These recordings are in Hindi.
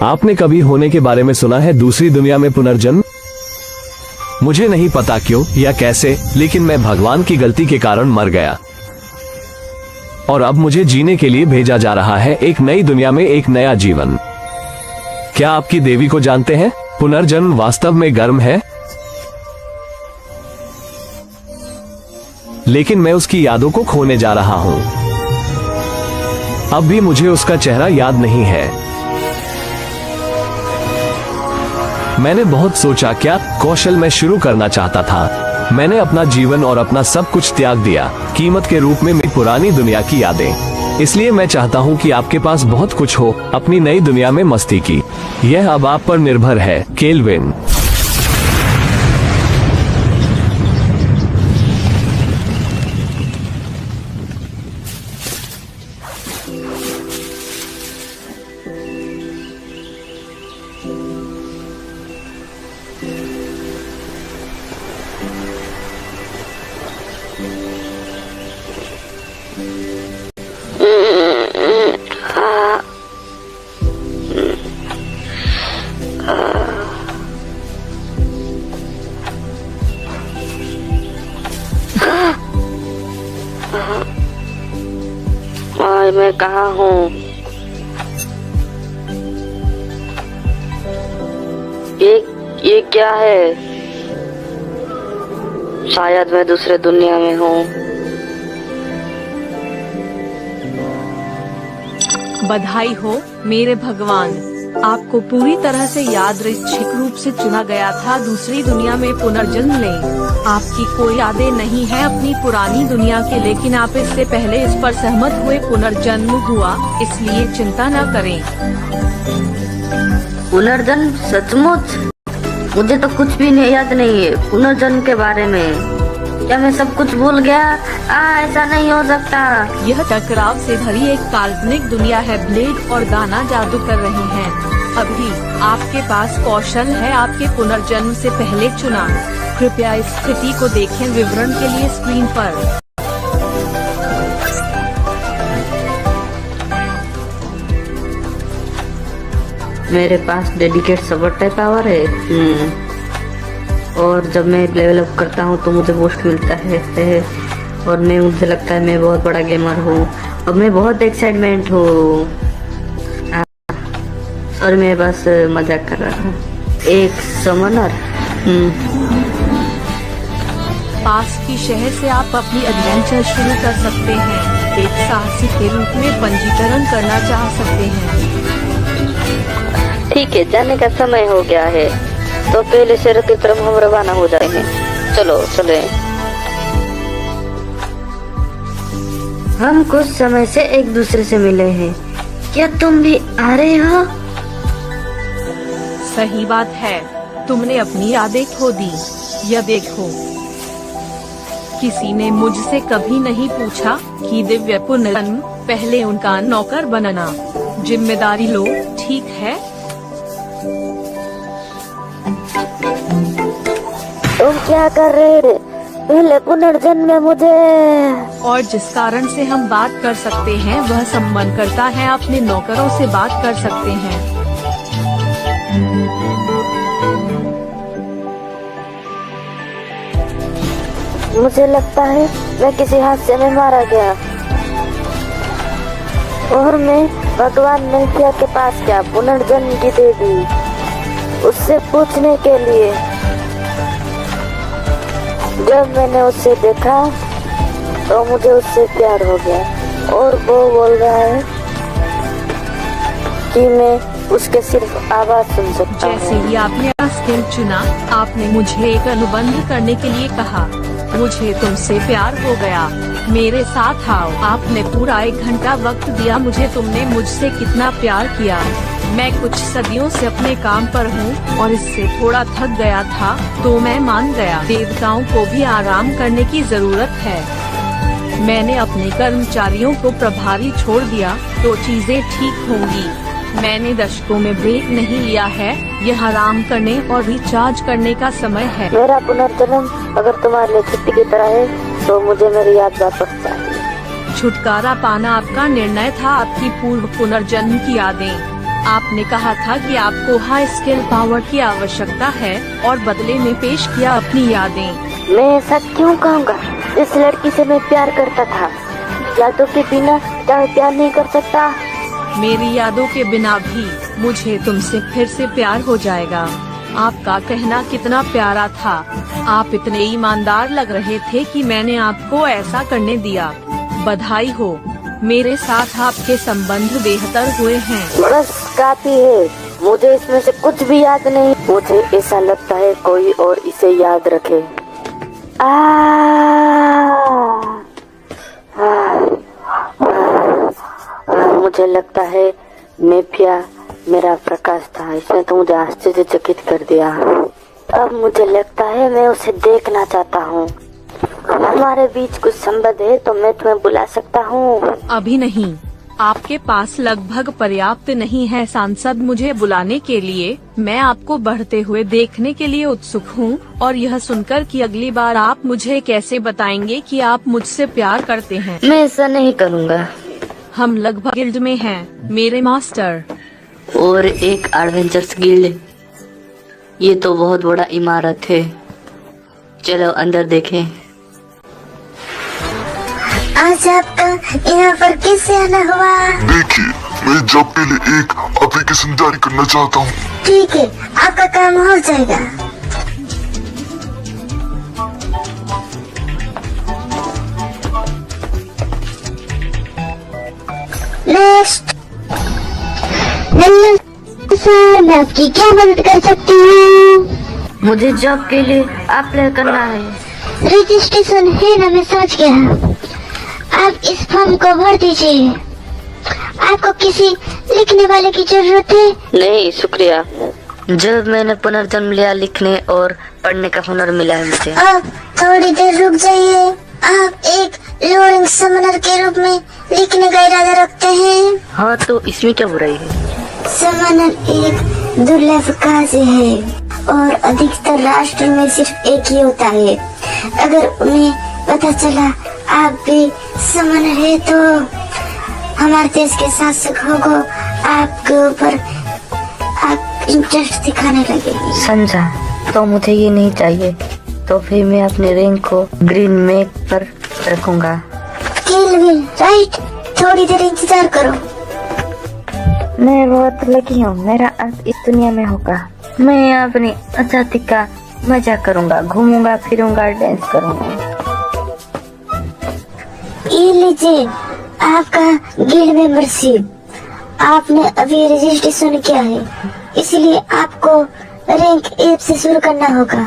आपने कभी होने के बारे में सुना है दूसरी दुनिया में पुनर्जन्म? मुझे नहीं पता क्यों या कैसे, लेकिन मैं भगवान की गलती के कारण मर गया और अब मुझे जीने के लिए भेजा जा रहा है एक नई दुनिया में एक नया जीवन। क्या आपकी देवी को जानते हैं? पुनर्जन्म वास्तव में गर्म है, लेकिन मैं उसकी यादों को खोने जा रहा हूं। अब भी मुझे उसका चेहरा याद नहीं है। मैंने बहुत सोचा क्या कौशल मैं शुरू करना चाहता था। मैंने अपना जीवन और अपना सब कुछ त्याग दिया, कीमत के रूप में मेरी पुरानी दुनिया की यादें। इसलिए मैं चाहता हूं कि आपके पास बहुत कुछ हो अपनी नई दुनिया में मस्ती की। यह अब आप पर निर्भर है, केल्विन। आज मैं कहाँ हूँ? ये क्या है? शायद मैं दूसरे दुनिया में हूँ। बधाई हो मेरे भगवान, आपको पूरी तरह से यादृच्छिक रूप से चुना गया था दूसरी दुनिया में पुनर्जन्म लें। आपकी कोई यादें नहीं है अपनी पुरानी दुनिया के, लेकिन आप इससे पहले इस पर सहमत हुए पुनर्जन्म हुआ, इसलिए चिंता न करें। पुनर्जन्म? सचमुच? मुझे तो कुछ भी याद नहीं है पुनर्जन्म के बारे में। क्या मैं सब कुछ भूल गया? ऐसा नहीं हो सकता। यह टकराव से भरी एक काल्पनिक दुनिया है। ब्लेड और दाना जादू कर रहे हैं। अभी आपके पास कौशल है आपके पुनर्जन्म से पहले चुना। कृपया इस स्थिति को देखें, विवरण के लिए स्क्रीन पर। मेरे पास डेडिकेट सपोर्ट टाइप पावर है। और जब मैं लेवल अप करता हूँ तो मुझे बूस्ट मिलता है और मुझे लगता है मैं बहुत बड़ा गेमर हूँ। अब मैं बहुत एक्साइटमेंट हूँ और मैं बस मजाक कर रहा हूँ। एक समनर। पास की शहर से आप अपनी एडवेंचर शुरू कर सकते हैं। एक साहसी के रूप में पंजीकरण करना चाह सकते हैं। ठीक है, जाने का समय हो गया है, तो पहले शहर की तरफ हम रवाना हो जाएंगे। चलो चले। हम कुछ समय से एक दूसरे से मिले हैं, क्या तुम भी आ रहे हो? सही बात है, तुमने अपनी यादें खो दी। यह देखो, किसी ने मुझसे कभी नहीं पूछा कि दिव्य पुनर्जन्म पहले उनका नौकर बनना। जिम्मेदारी लो, ठीक है? तुम क्या कर रहे थे? पहले पुनर्जन्म में मुझे। और जिस कारण से हम बात कर सकते हैं वह सम्मान करता है, अपने नौकरों से बात कर सकते हैं। मुझे लगता है मैं किसी हादसे में मारा गया और मैं भगवान मिल्किया के पास गया, पुनर्जन्म की देवी, उससे पूछने के लिए। जब मैंने उससे देखा तो मुझे उससे प्यार हो गया और वो बोल रहा है कि मैं उसके सिर्फ आवाज सुन सकता हूँ। जैसे ही आपने स्किल चुना, आपने मुझे एक अनुबंध करने के लिए कहा। मुझे तुमसे प्यार हो गया, मेरे साथ आओ। आपने पूरा 1 घंटा वक्त दिया मुझे। तुमने मुझसे कितना प्यार किया। मैं कुछ सदियों से अपने काम पर हूँ और इससे थोड़ा थक गया था, तो मैं मान गया। देवताओं को भी आराम करने की जरूरत है। मैंने अपने कर्मचारियों को प्रभारी छोड़ दिया, तो चीजें ठीक होंगी। मैंने दशकों में ब्रेक नहीं लिया है। यह आराम करने और रिचार्ज करने का समय है। मेरा पुनर्जन्म अगर तुम्हारे लिए छुट्टी की तरह है तो मुझे मेरी याद वापस चाहिए। छुटकारा पाना आपका निर्णय था, आपकी पूर्व पुनर्जन्म की यादें। आपने कहा था कि आपको हाई स्किल पावर की आवश्यकता है और बदले में पेश किया अपनी यादें। मैं ऐसा क्यों कहूँगा? इस लड़की से मैं प्यार करता था। यादों के बिना क्या प्यार नहीं कर सकता? मेरी यादों के बिना भी मुझे तुमसे फिर से प्यार हो जाएगा। आपका कहना कितना प्यारा था। आप इतने ईमानदार लग रहे थे कि मैंने आपको ऐसा करने दिया। बधाई हो, मेरे साथ आपके संबंध बेहतर हुए हैं। बस काफी है, मुझे इसमें से कुछ भी याद नहीं। मुझे ऐसा लगता है कोई और इसे याद रखे। मुझे लगता है मेफिया मेरा प्रकाश था। इसने तो मुझे आश्चर्यचकित कर दिया। अब मुझे लगता है मैं उसे देखना चाहता हूँ। हमारे बीच कुछ संबंध है तो मैं तुम्हें बुला सकता हूँ। अभी नहीं, आपके पास लगभग पर्याप्त नहीं है सांसद मुझे बुलाने के लिए। मैं आपको बढ़ते हुए देखने के लिए उत्सुक हूँ और यह सुनकर कि अगली बार आप मुझे कैसे बताएंगे कि आप मुझसे प्यार करते हैं। मैं ऐसा नहीं करूँगा। हम लगभग गिल्ड में हैं, मेरे मास्टर। और एक एडवेंचर्स गिल्ड, ये तो बहुत बड़ा इमारत है। चलो अंदर देखें। आज आपका यहाँ पर कैसे आना हुआ? देखिए, मैं जॉब के लिए एक एप्लीकेशन जारी करना चाहता हूँ। ठीक है, आपका काम हो जाएगा। नेक्स्ट। हेलो सर, मैं आपकी क्या मदद कर सकती हूँ? मुझे जॉब के लिए अप्लाई करना है। रजिस्ट्रेशन है ना, मैं समझ गया। आप इस फॉर्म को भर दीजिए। आपको किसी लिखने वाले की जरूरत है? नहीं शुक्रिया, जब मैंने पुनर्जन्म लिया लिखने और पढ़ने का हुनर मिला है मुझे। आप थोड़ी देर रुक जाइए। आप एक लोरिंग समनर के रूप में लिखने का इरादा रखते हैं? हाँ, तो इसमें क्या बुराई है? समनर एक दुर्लभ काज है और अधिकतर राष्ट्र में सिर्फ एक ही होता है। अगर उन्हें पता चला आप भी समनर है तो हमारे देश के शासक होगा आपके ऊपर आप इंटरेस्ट दिखाने लगेंगे। समझा, तो मुझे ये नहीं चाहिए। तो फिर मैं अपने रैंक को ग्रीन मैप पर रखूंगा। किल विल, राइट? थोड़ी देर इंतजार करो। मैं बहुत लकी हूँ, मेरा अंत इस दुनिया में होगा। मैं अपनी आजादी का मजा करूंगा, घूमूंगा फिरूंगा, डांस करूंगा। ये लीजिए आपका गिल्ड मेंबरशिप। आपने अभी रजिस्ट्रेशन किया है, इसलिए आपको रैंक ऐप से शुरू करना होगा।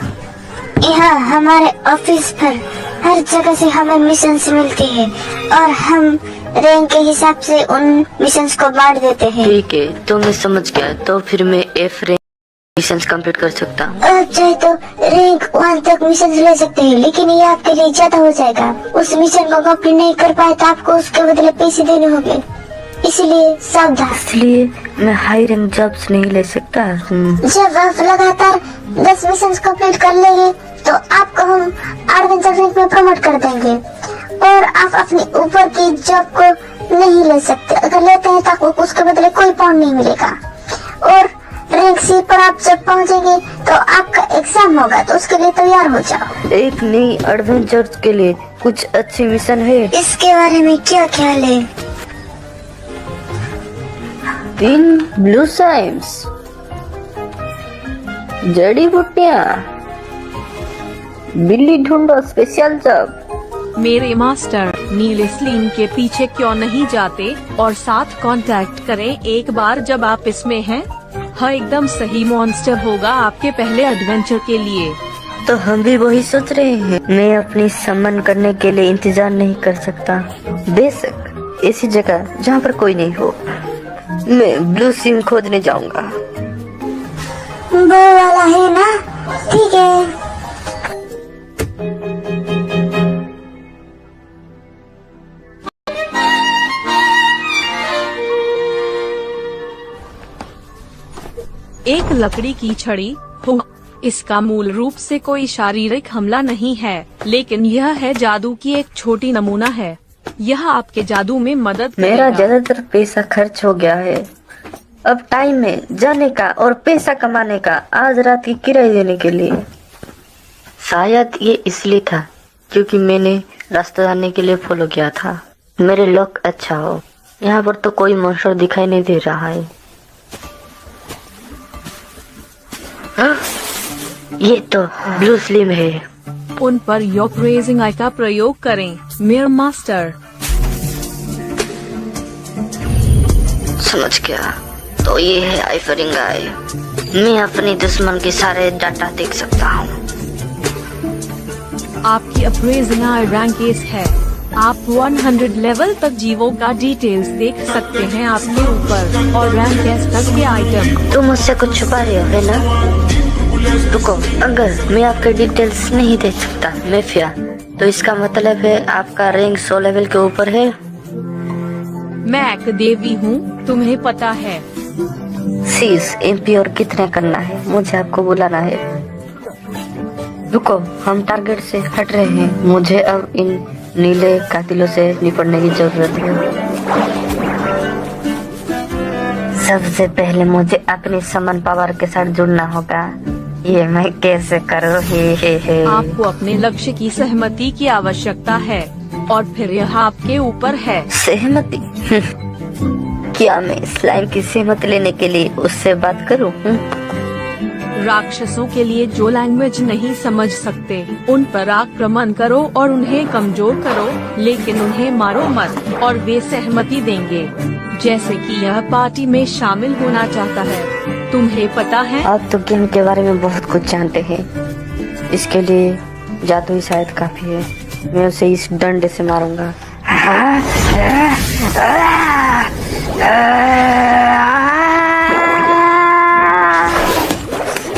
यहाँ हमारे ऑफिस पर हर जगह से हमें मिशंस मिलती है और हम रैंक के हिसाब से उन मिशंस को बांट देते हैं। ठीक है, तो मैं समझ गया। तो फिर मैं एफ रैंक मिशंस कंप्लीट कर सकता हूँ। आप चाहे तो रैंक 1 तक मिशन ले सकते हैं, लेकिन ये आपके लिए ज्यादा हो जाएगा। उस मिशन को कंप्लीट नहीं कर पाए तो आपको उसके बदले पैसे देने होंगे, इसलिए सावधान। इसलिए मैं हाई रैंक जॉब्स नहीं ले सकता। जब आप लगातार 10 मिशन कंप्लीट कर लेंगे तो आपको हम एडवेंचर रैंक में प्रमोट कर देंगे और आप अपने ऊपर की जॉब को नहीं ले सकते। अगर लेते हैं तो आपको उसके बदले कोई पॉइंट नहीं मिलेगा। और रैंक सी पर आप जब पहुंचेंगे तो आपका एग्जाम होगा, तो उसके लिए तैयार हो जाओ। एक नई एडवेंचर के लिए कुछ अच्छे मिशन है? इसके बारे में क्या ख्याल है? 3 ब्लू साइम्स, जड़ी बूटियाँ, बिल्ली ढूंढो स्पेशल जॉब। मेरे मास्टर नीले स्लीन के पीछे क्यों नहीं जाते और साथ कांटेक्ट करें एक बार जब आप इसमें हैं। हाँ, एकदम सही मॉन्स्टर होगा आपके पहले एडवेंचर के लिए। तो हम भी वही सोच रहे हैं। मैं अपनी सम्मान करने के लिए इंतजार नहीं कर सकता। बेशक ऐसी जगह जहाँ पर कोई नहीं हो, मैं ब्लू सिम खोजने जाऊंगा। वो वाला है ना? ठीक है। एक लकड़ी की छड़ी हो। इसका मूल रूप से कोई शारीरिक हमला नहीं है, लेकिन यह है जादू की एक छोटी नमूना है। यह आपके जादू में मदद मेरा करेगा। ज्यादातर पैसा खर्च हो गया है। अब टाइम है जाने का और पैसा कमाने का, आज रात की किराया देने के लिए। शायद ये इसलिए था क्योंकि मैंने रास्ता जानने के लिए फॉलो किया था। मेरे लक अच्छा हो। यहाँ पर तो कोई मॉन्स्टर दिखाई नहीं दे रहा है। हाँ? ये तो ब्लू स्लिम है। उन पर योक रेजिंग आई का प्रयोग करें मेयर मास्टर। समझ गया, तो ये है आइफरिंग आई। मैं अपने दुश्मन के सारे डाटा देख सकता हूँ। आपकी अप्रेजिंग आई रैंक एस है। आप 100 लेवल तक जीवों का डिटेल्स देख सकते हैं आपके ऊपर और रैंक एस तक के आइटम। तुम मुझसे कुछ छुपा रहे हो है ना? रुको, अगर मैं आपके डिटेल्स नहीं देख सकता मेफिया, तो इसका मतलब है आपका रैंक 100 लेवल के ऊपर है। मैं एक देवी हूँ, तुम्हें पता है। सीज एमपी और कितने करना है, मुझे आपको बुलाना है। रुको, हम टारगेट से हट रहे हैं। मुझे अब इन नीले कातिलों से निपटने की जरूरत है। सबसे पहले मुझे अपनी समन पावर के साथ जुड़ना होगा। ये मैं कैसे करूँ? हे। आपको अपने लक्ष्य की सहमति की आवश्यकता है और फिर यह आपके ऊपर है। सहमति? क्या मैं स्लाइम की सहमति लेने के लिए उससे बात करूँ? राक्षसों के लिए जो लैंग्वेज नहीं समझ सकते उन पर आक्रमण करो और उन्हें कमजोर करो, लेकिन उन्हें मारो मत और वे सहमति देंगे। जैसे कि यह पार्टी में शामिल होना चाहता है। तुम्हें पता है? आप तो गेम के बारे में बहुत कुछ जानते हैं। इसके लिए जादू ही शायद काफी है। मैं उसे इस डंडे से मारूंगा।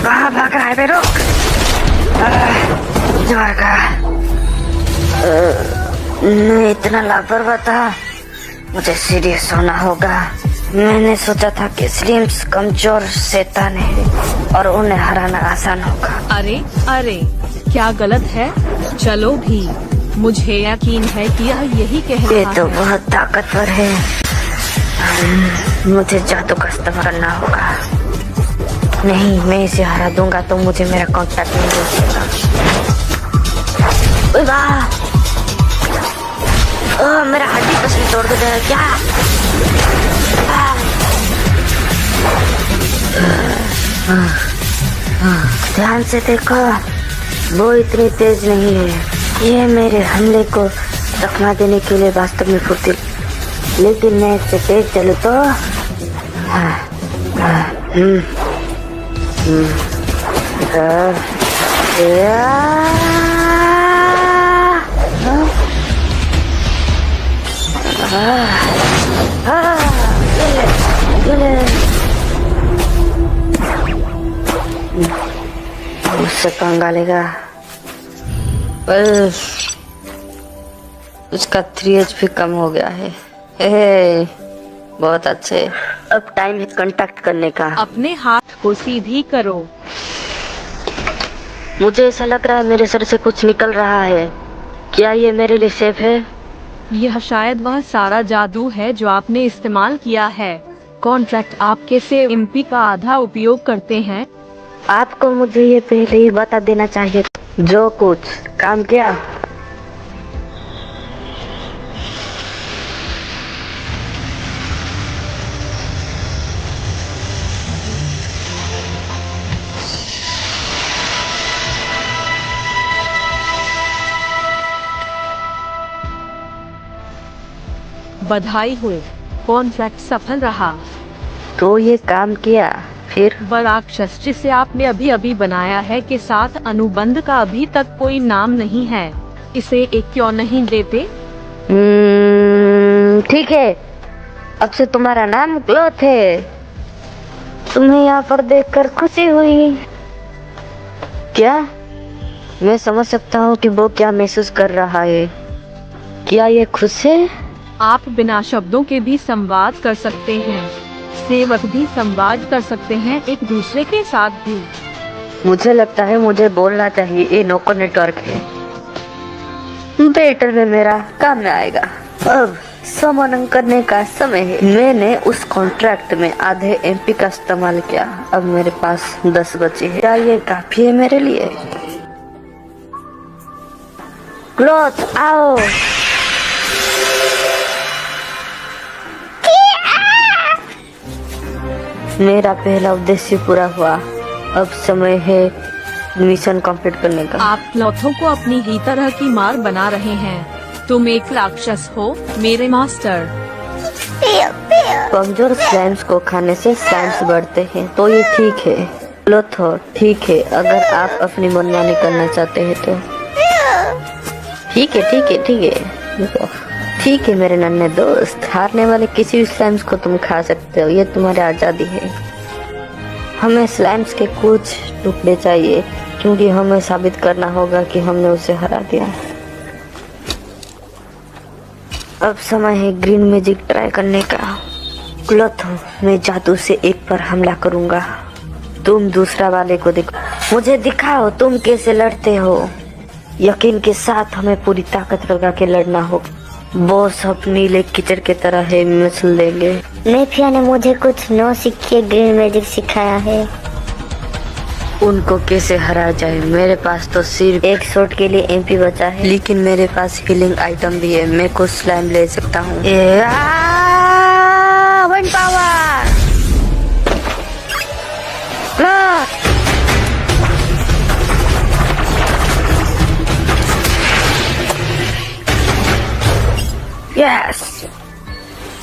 कहाँ भाग रहा है बे? रुक! मैं इतना लापरवाह था, मुझे सीरियस होना होगा। मैंने सोचा था कि स्लिम्स कमजोर शैतान है और उन्हें हराना आसान होगा। अरे क्या गलत है? चलो भी, मुझे यकीन है कि यह यही कह रहा है। ये तो बहुत ताकतवर है। मुझे जादू का इस्तेमाल करना होगा। नहीं, मैं इसे हरा दूंगा तो मुझे मेरा कॉन्टैक्ट नहीं मिल सकेगा। ओए वाह! ओह, मेरा हड्डी पसली तोड़ दे रहा क्या? ध्यान से देखो, वो इतनी तेज नहीं है। ये मेरे हमले को रखना देने के लिए वास्तव में फुर्ती, लेकिन मैं इससे तेज चलूं तो उससे पंगा लेगा। उसका 3 HP कम हो गया है। बहुत अच्छे। अब टाइम है कांटेक्ट करने का। अपने हाथ को सीधी करो। मुझे ऐसा लग रहा है मेरे सर से कुछ निकल रहा है। क्या ये मेरे लिए सेफ है? यह शायद वह सारा जादू है जो आपने इस्तेमाल किया है। कॉन्ट्रैक्ट आपके से एमपी का आधा उपयोग करते हैं। आपको मुझे ये पहले ही बता देना चाहिए। जो कुछ काम किया। बधाई हो, कॉन्ट्रैक्ट सफल रहा। तो ये काम किया फिर? राक्षस जिसे आपने अभी अभी बनाया है के साथ अनुबंध का अभी तक कोई नाम नहीं है। इसे एक क्यों नहीं देते? ठीक है, अब से तुम्हारा नाम क्लॉथ है। तुम्हें यहाँ पर देखकर खुशी हुई क्या? मैं समझ सकता हूँ कि वो क्या महसूस कर रहा है। क्या ये खुश है? आप बिना शब्दों के भी संवाद कर सकते हैं। सेवक भी संवाद कर सकते हैं एक दूसरे के साथ भी। मुझे लगता है मुझे बोलना चाहिए। ये नोको नेटवर्क है। बेटर में मेरा काम में आएगा। अब समन करने का समय है। मैंने उस कॉन्ट्रैक्ट में आधे एमपी का इस्तेमाल किया। अब मेरे पास 10 बचे हैं। क्या ये काफी है मेरे लिए? क्लॉथ आओ। मेरा पहला उद्देश्य पूरा हुआ। अब समय है मिशन कंप्लीट करने का। आप क्लॉथों को अपनी ही तरह की मार बना रहे हैं। तुम एक राक्षस हो मेरे मास्टर। कमजोर स्लाइम्स को खाने से स्लाइम्स बढ़ते हैं, तो ये ठीक है। क्लॉथो ठीक है, अगर आप अपनी मनमानी करना चाहते हैं तो ठीक है, ठीक है, ठीक है, ठीक है मेरे नन्हे दोस्त। हारने वाले किसी भी स्लाइम्स को तुम खा सकते हो, ये तुम्हारी आजादी है। हमें स्लाइम्स के कुछ टुकड़े चाहिए, क्योंकि हमें साबित करना होगा कि हमने उसे हरा दिया। अब समय है ग्रीन मैजिक ट्राई करने का। क्लॉथो, मैं जादू से एक पर हमला करूंगा। तुम दूसरा वाले को दिखाओ। मुझे दिखाओ तुम कैसे लड़ते हो। यकीन के साथ हमें पूरी ताकत लगा के लड़ना होगा। बॉस अब नीले कीचड़ की तरह है, मिसल देंगे। नेफिया ने मुझे कुछ नौ सिक्के ग्रीन मैजिक सिखाया है। उनको कैसे हराया जाए। मेरे पास तो सिर्फ एक शॉट के लिए एमपी बचा है, लेकिन मेरे पास हीलिंग आइटम भी है। मैं कुछ स्लाइम ले सकता हूँ। One power. Yes,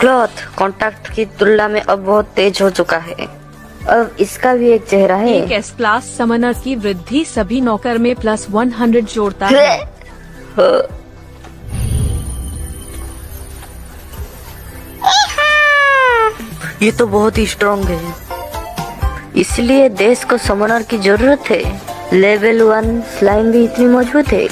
cloth contact की तुलना में अब बहुत तेज हो चुका है। अब इसका भी एक चेहरा है। एक एस क्लास समनर की वृद्धि सभी नौकर में +100 जोड़ता है। ये तो बहुत ही स्ट्रॉन्ग है, इसलिए देश को समनर की जरूरत है। लेवल 1 स्लाइम भी इतनी मजबूत है।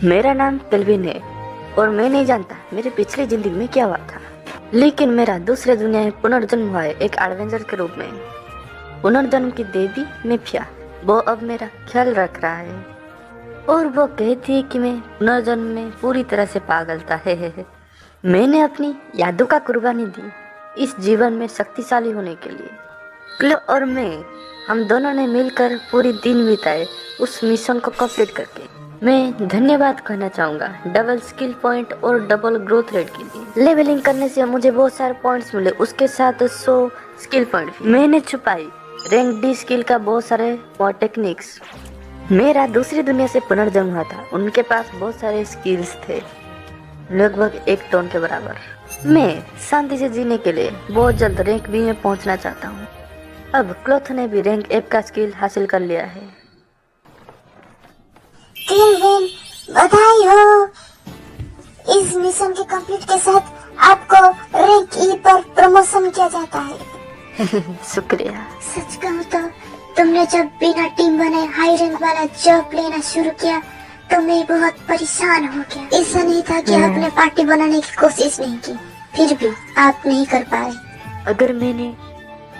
मेरा नाम केल्विन है और मैं नहीं जानता मेरी पिछली जिंदगी में क्या हुआ था, लेकिन मेरा दूसरे दुनिया में पुनर्जन्म हुआ है एक एडवेंचर के रूप में। पुनर्जन्म की देवी मेफिया वो अब मेरा ख्याल रख रहा है और वो कहती है कि मैं पुनर्जन्म में पूरी तरह से पागल था। मैंने अपनी यादों का कुर्बानी दी इस जीवन में शक्तिशाली होने के लिए। क्लो और मैं हम दोनों ने मिलकर पूरी दिन बिताए उस मिशन को कंप्लीट करके। मैं धन्यवाद कहना चाहूँगा डबल स्किल पॉइंट और डबल ग्रोथ रेट के लिए। लेवलिंग करने से मुझे बहुत सारे पॉइंट्स मिले, उसके साथ 100 स्किल पॉइंट भी मैंने छुपाई। रैंक डी स्किल का बहुत सारे टेक्निक्स। मेरा दूसरी दुनिया से पुनर्जन्म हुआ था, उनके पास बहुत सारे स्किल्स थे लगभग 1 टन के बराबर। मैं शांति से जीने के लिए बहुत जल्द रैंक बी में पहुंचना चाहता हूं। अब क्लोथ ने भी रैंक एफ का स्किल हासिल कर लिया है। केल्विन, बधाई हो। इस मिशन के कंप्लीट के साथ आपको रैंक ई पर प्रमोशन किया जाता है। शुक्रिया। सच कहूँ तो तुमने जब बिना टीम बनाए हाई रैंक वाला जॉब लेना शुरू किया तो मैं बहुत परेशान हो गया। ऐसा नहीं था कि आपने पार्टी बनाने की कोशिश नहीं की, फिर भी आप नहीं कर पाए। अगर मैंने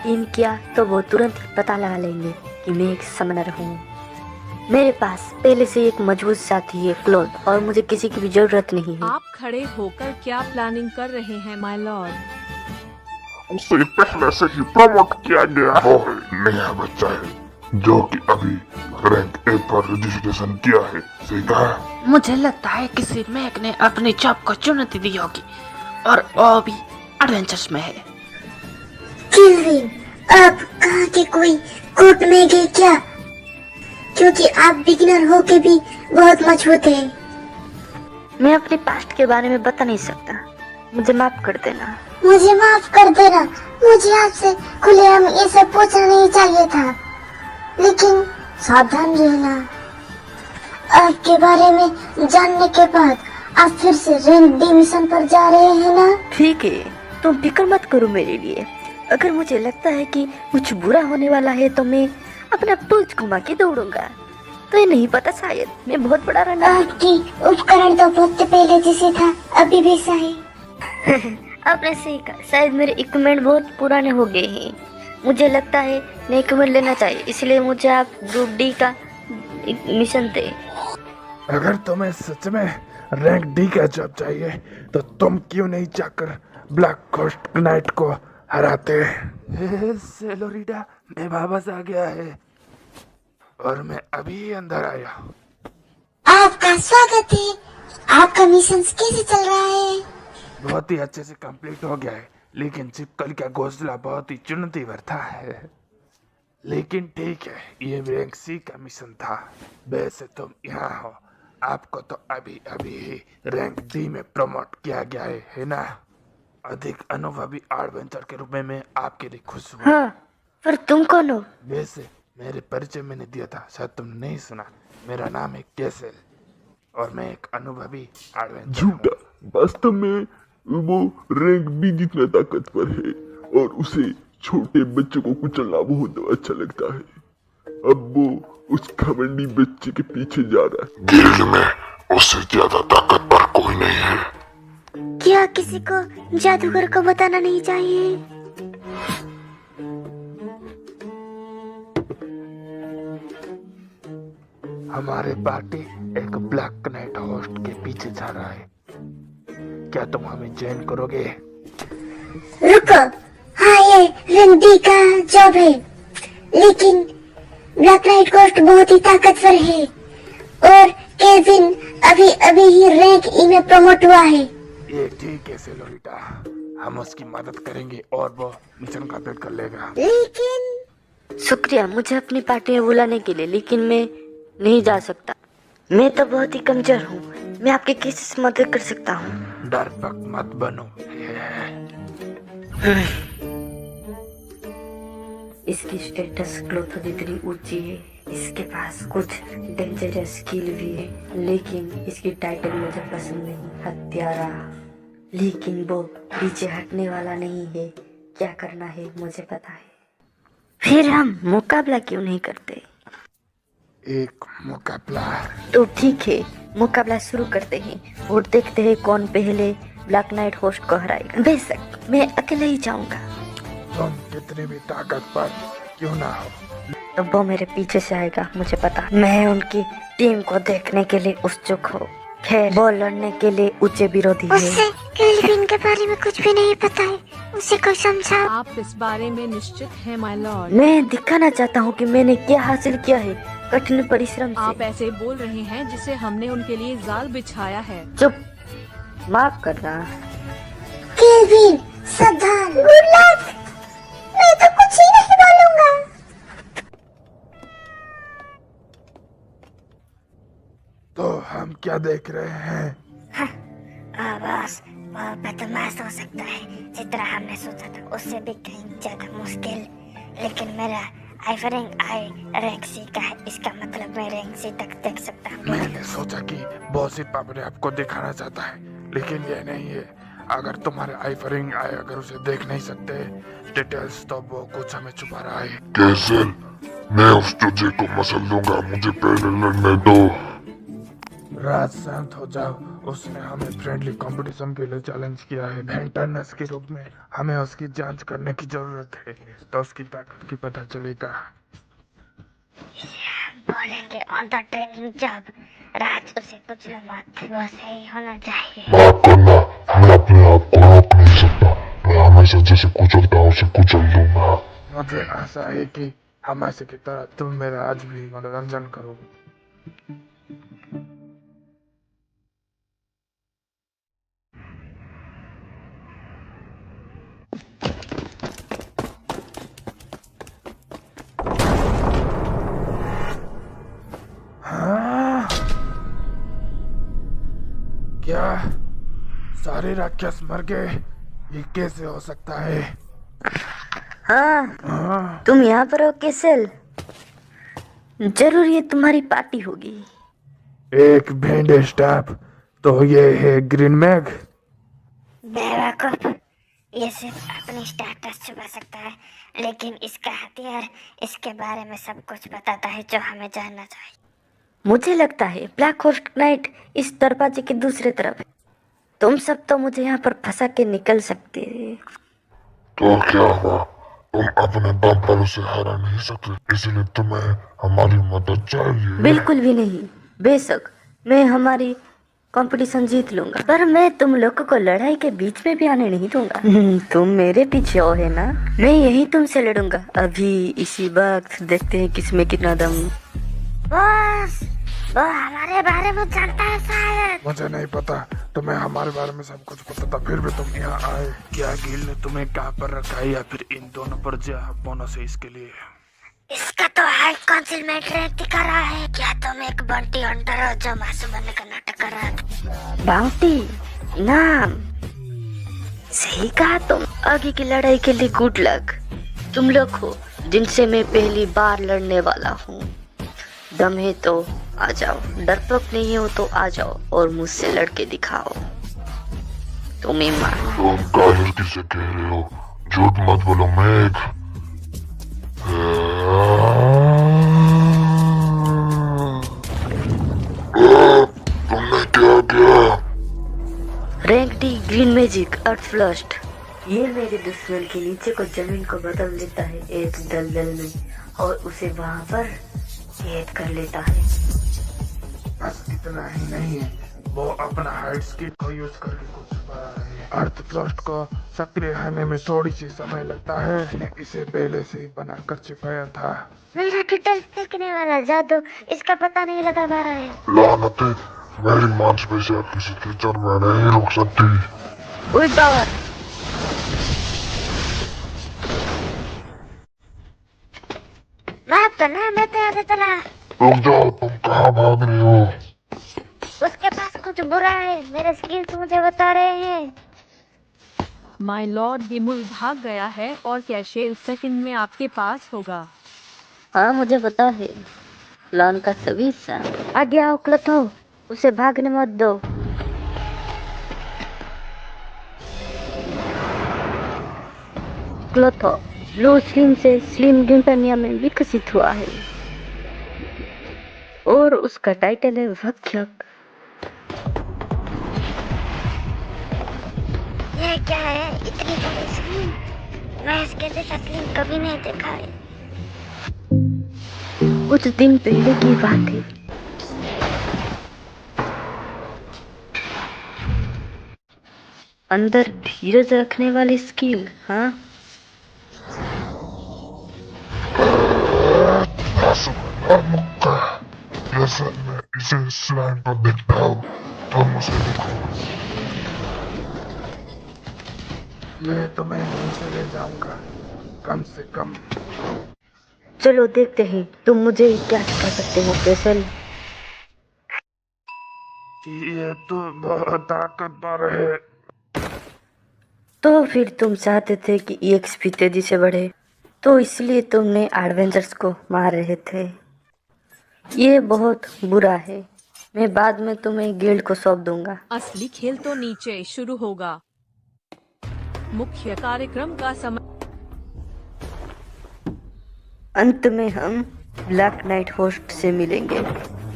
टीम किया तो वो तुरंत ही पता लगा लेंगे कि मैं एक समनर हूँ। मेरे पास पहले से एक मजबूत साथी है क्लोथ और मुझे किसी की भी जरूरत नहीं है। आप खड़े होकर क्या प्लानिंग कर रहे हैं माय लॉर्ड? उसे पहले से ही प्रमोट किया गया वो है नया बच्चा है जो कि अभी रैंक ए पर रजिस्ट्रेशन किया है। सही कहा। मुझे लगता है किसी मैक ने अपनी जॉब को चुनौती दी होगी और वो भी एडवेंचर्स में है। केल्विन, आप कहाँ के कोई कोर्ट में गए क्या? क्योंकि आप बिगिनर हो के भी बहुत मजबूत है। मैं अपने पास्ट के बारे में बता नहीं सकता, मुझे माफ कर देना। मुझे माफ कर देना, मुझे आपसे खुलेआम ये सब पूछना नहीं चाहिए था, लेकिन सावधान रहना। आपके बारे में जानने के बाद आप फिर से रैंक डी मिशन पर जा रहे हैं ना? ठीक है, तुम फिक्र मत करो मेरे लिए। अगर मुझे लगता है कि कुछ बुरा होने वाला है तो मैं अपना पूंछ घुमा के दौड़ूंगा। तो ये नहीं पता, शायद मैं बहुत बड़ा रन। आपकी उपकरण तो बहुत पहले जैसे था, अभी भी वैसा है। आपने सही कहा, शायद मेरे इक्विपमेंट बहुत पुराने हो गए हैं। मुझे लगता है नए इक्विपमेंट लेना चाहिए, इसलिए मुझे आप ग्रुप डी का मिशन दे। अगर तुम्हें सच में रैंक डी का जॉब चाहिए तो तुम क्यों नहीं जाकर ब्लैक घोस्ट नाइट को हराते? सेलोरिडा, मैं वापस आ गया है और मैं अभी अंदर आया। आपका स्वागत है। आपका मिशन कैसे चल रहा है? बहुत ही अच्छे से कंप्लीट हो गया है, लेकिन चिपकल का घोंसला बहुत ही चुनौती भरा है। लेकिन ठीक है, ये रैंक सी का मिशन था। वैसे तुम यहाँ हो, आपको तो अभी अभी ही रैंक डी में प्रमोट किया गया है ना? अधिक अनुभवी एडवेंचर के रूप में मैं आपके लिए खुश हूँ। हाँ, पर तुम कौन हो? वैसे मेरे परिचय मैंने दिया था, शायद तुमने नहीं सुना। मेरा नाम है कैसल और मैं एक अनुभवी एडवेंचर। झूठा, वास्तव में वो रैंक बी जितना ताकतवर है और उसे छोटे बच्चों को कुचलना बहुत अच्छा लगता है। अब वो उस घमंडी बच्चे के पीछे जा रहा है। गिल्ड में उससे ज्यादा ताकतवर कोई नहीं है। क्या किसी को जादूगर को बताना नहीं चाहिए? हमारे पार्टी एक ब्लैक नाइट होस्ट के पीछे जा रहा है। क्या तुम हमें ज्वाइन करोगे? रुको, हाँ ये रैंक डी का जॉब है, लेकिन ब्लैक नाइट घोस्ट बहुत ही ताकतवर है और केल्विन अभी अभी ही रैंक ई में प्रमोट हुआ है। ये ठीक है सेलोरिटा, हम उसकी मदद करेंगे और वो मिशन कंप्लीट कर लेगा। लेकिन शुक्रिया मुझे अपनी पार्टी में बुलाने के लिए, लेकिन मैं नहीं जा सकता। मैं तो बहुत ही कमजोर हूँ, मैं आपकी कैसे मदद कर सकता हूँ? डरपोक मत बनो। इसकी स्टेटस क्लोथ जितनी ऊंची है, इसके पास कुछ डेंजरस स्किल भी है, लेकिन इसकी टाइटल मुझे पसंद नहीं, हत्यारा। लेकिन वो पीछे हटने वाला नहीं है, क्या करना है मुझे पता है। फिर हम मुकाबला क्यों नहीं करते? एक मुकाबला। तो ठीक है, मुकाबला शुरू करते हैं और देखते हैं कौन पहले ब्लैक नाइट होस्ट को हराएगा। बेशक मैं अकेले ही जाऊंगा। तुम कितनी भी ताकतवर क्यों ना हो, तो वो मेरे पीछे से आएगा, मुझे पता। मैं उनकी टीम को देखने के लिए उत्सुक हूँ। खैर, वो लड़ने के लिए ऊंचे विरोधी है। उसे केल्विन के बारे में कुछ भी नहीं पता है, उसे कोई समझाओ। आप इस बारे में निश्चित हैं माय लॉर्ड? मैं दिखाना चाहता हूँ कि मैंने क्या हासिल किया है कठिन परिश्रम आप से। ऐसे बोल रहे हैं जिसे हमने उनके लिए जाल बिछाया है। चुप, माफ करना। केल्विन सावधान। Good luck. मैं तो कुछ ही नहीं बोलूंगा। तो हम क्या देख रहे हैं? बस वो बदमाश हो सकता है, जितना हमने सोचा था उससे भी कहीं ज्यादा मुश्किल। लेकिन मेरा आइफरिंग आई रैंक सी का है, इसका मतलब मैं रैंक सी तक देख सकता हूँ। मैंने सोचा कि बॉस सिर्फ अपने आप को दिखाना चाहता है, लेकिन ये नहीं है। अगर तुम्हारे आइफरिंग आए अगर उसे देख नहीं सकते डिटेल्स, तो वो कुछ हमें छुपा रहा है। कैसल, मैं उस चूजे को मसल दूंगा, मुझे पहले लड़ने दो। राज शांत हो जाओ। उसने हमें फ्रेंडली कंपटीशन के लिए चैलेंज किया है। वेंटरनेस के रूप में हमें उसकी जांच करने की जरूरत है, तो उसकी ताकत की पता चलेगा। बोलेंगे ऑन द ट्रेनिंग जब राज उसे कुछ मत, वो सही होना चाहिए। माफ करना, मैं अपने आप को रोक नहीं सकता। मैं हमेशा जैसे कुचलता हूँ उसे कुचल दूंगा। मुझे आशा है कि हमारे की तरह तुम मेरा आज भी मनोरंजन करोगे। हाँ? क्या सारे राक्षस मर गए? ये कैसे हो सकता है? हाँ, तुम यहाँ पर हो केसल? जरूर ये तुम्हारी पार्टी होगी। एक बैंड स्टाफ, तो ये है ग्रीन मैग। बेवकूफ, ये सिर्फ अपनी स्टेटस छुपा सकता है, लेकिन इसका हथियार इसके बारे में सब कुछ बताता है जो हमें जानना चाहिए। मुझे लगता है ब्लैक होस्ट नाइट इस दरवाजे के दूसरे तरफ है। तुम सब तो मुझे यहाँ पर फंसा के निकल सकते हैं। तो क्या हुआ? तुम अपने दम पर उसे हरा नहीं सकते, इसलिए तुम्हें हमारी मदद चाहिए। बिल्कुल भी नहीं। बेशक मैं हमारी कंपटीशन जीत लूंगा, पर मैं तुम लोगों को लड़ाई के बीच में भी आने नहीं दूंगा। तुम मेरे पीछे हो है ना? मैं यही तुमसे लड़ूंगा अभी इसी वक्त। देखते हैं किसमें कितना दम। बॉस, वो हमारे बारे में जानता है शायद। मुझे नहीं पता, तुम्हें हमारे बारे में सब कुछ पता था, फिर भी तुम यहाँ आए। क्या गिल ने तुम्हें कहाँ पर रखा है, या फिर इन दोनों पर जो बोनस है इसके लिए? इसका तो हाई काउंसिल में ट्रैक दिखा रहा है। क्या तुम एक बंटी हंटर हो जो मासूम बनने का नाटक कर रहा था? बाउंटी नाम सही कहा तुम। आगे की लड़ाई के लिए गुड लक। तुम लोग हो जिनसे मैं पहली बार लड़ने वाला हूँ। दम है तो आ जाओ, डरपोक नहीं हो तो आ जाओ और मुझसे लड़के दिखाओ। तुम्हें मार। तुम काहिर किसे कह रहे हो? झूठ मत बोलो मैग। तुमने क्या किया? रैंक डी ग्रीन मैजिक अर्थ फ्लस्ट। ये मेरे दुश्मन के नीचे को जमीन को बदल देता है एक दलदल में, और उसे वहां पर कैद कर लेता है। बस इतना ही नहीं है, वो अपना हाइड स्किल को यूज करके कुछ छुपा रहा है। अर्थ फ्लस्ट को सक्रिय होने में थोड़ी सी समय लगता है। मैंने इसे पहले से ही बना कर छिपाया था। मेरा डिटेल्स देखने वाला जादू इसका पता नहीं लगा पा रहा है। लानते, मेरी मांसपेशियां किसी कीचड़ में नहीं रुक सकती। माफ करना, मैं तो यहाँ से चला। रुक जाओ, तुम कहाँ भाग रही हो? उसके पास कुछ बुरा है, मेरे स्किल्स मुझे बता रहे हैं। माय लॉर्ड गिमुल भाग गया है और कैशे इस सेकंड में आपके पास होगा। हाँ मुझे पता है। प्लान का सभी हिस्सा। आगे आओ क्लोथो, उसे भागने मत दो। क्लोथो ब्लू स्लिम से स्लिम गिम्पेनिया में विकसित हुआ है। और उसका टाइटल है भक्षक। यह क्या है, इतनी बड़ी स्क्रीन? मैं इसके जैसा स्क्रीन कभी नहीं देखा है। कुछ दिन पहले की बात है। अंदर धीरज रखने वाली स्किल, हाँ। जैसे मैं इसे स्लाइड पर देखता हूँ, तुम उसे देखो। मैं तुम्हें नीचे ले जाऊंगा, कम से कम। चलो देखते हैं तुम मुझे क्या सिखा सकते हो कैसल। ये तो बहुत ताकतवर है। तो फिर तुम चाहते थे कि EXP तेजी से बढ़े, तो इसलिए तुमने एडवेंचर्स को मार रहे थे। ये बहुत बुरा है। मैं बाद में तुम्हें गिल्ड को सौंप दूंगा। असली खेल तो नीचे शुरू होगा। मुख्य कार्यक्रम का समय। अंत में हम ब्लैक नाइट होस्ट से मिलेंगे,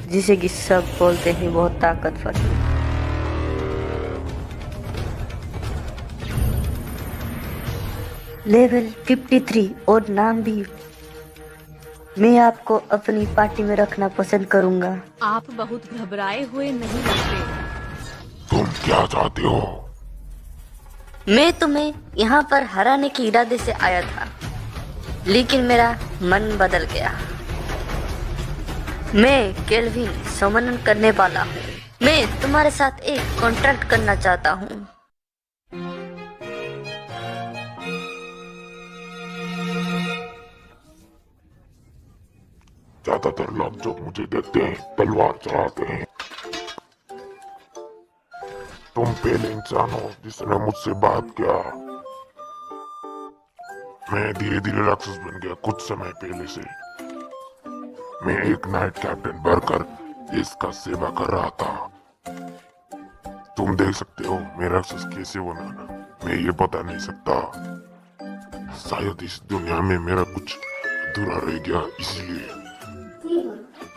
जिसे कि सब बोलते हैं बहुत ताकतवर है। लेवल 53 और नाम भी। मैं आपको अपनी पार्टी में रखना पसंद करूंगा। आप बहुत घबराए हुए नहीं लगते। तुम क्या चाहते हो? मैं तुम्हें यहाँ पर हराने के इरादे से आया था, लेकिन मेरा मन बदल गया। मैं केल्विन समन करने वाला हूँ। मैं तुम्हारे साथ एक कॉन्ट्रैक्ट करना चाहता हूँ। ज्यादातर लोग जो मुझे देखते हैं तलवार चलाते हैं। तुम पहले इंसान हो जिसने मुझसे बात किया। मैं धीरे धीरे राक्षस बन गया कुछ समय पहले से। मैं एक नाइट कैप्टन बनकर इसका सेवा कर रहा था। तुम देख सकते हो मैं राक्षस कैसे बनाना, मैं ये बता नहीं सकता। शायद इस दुनिया में मेरा कुछ अधूरा रह गया, इसलिए।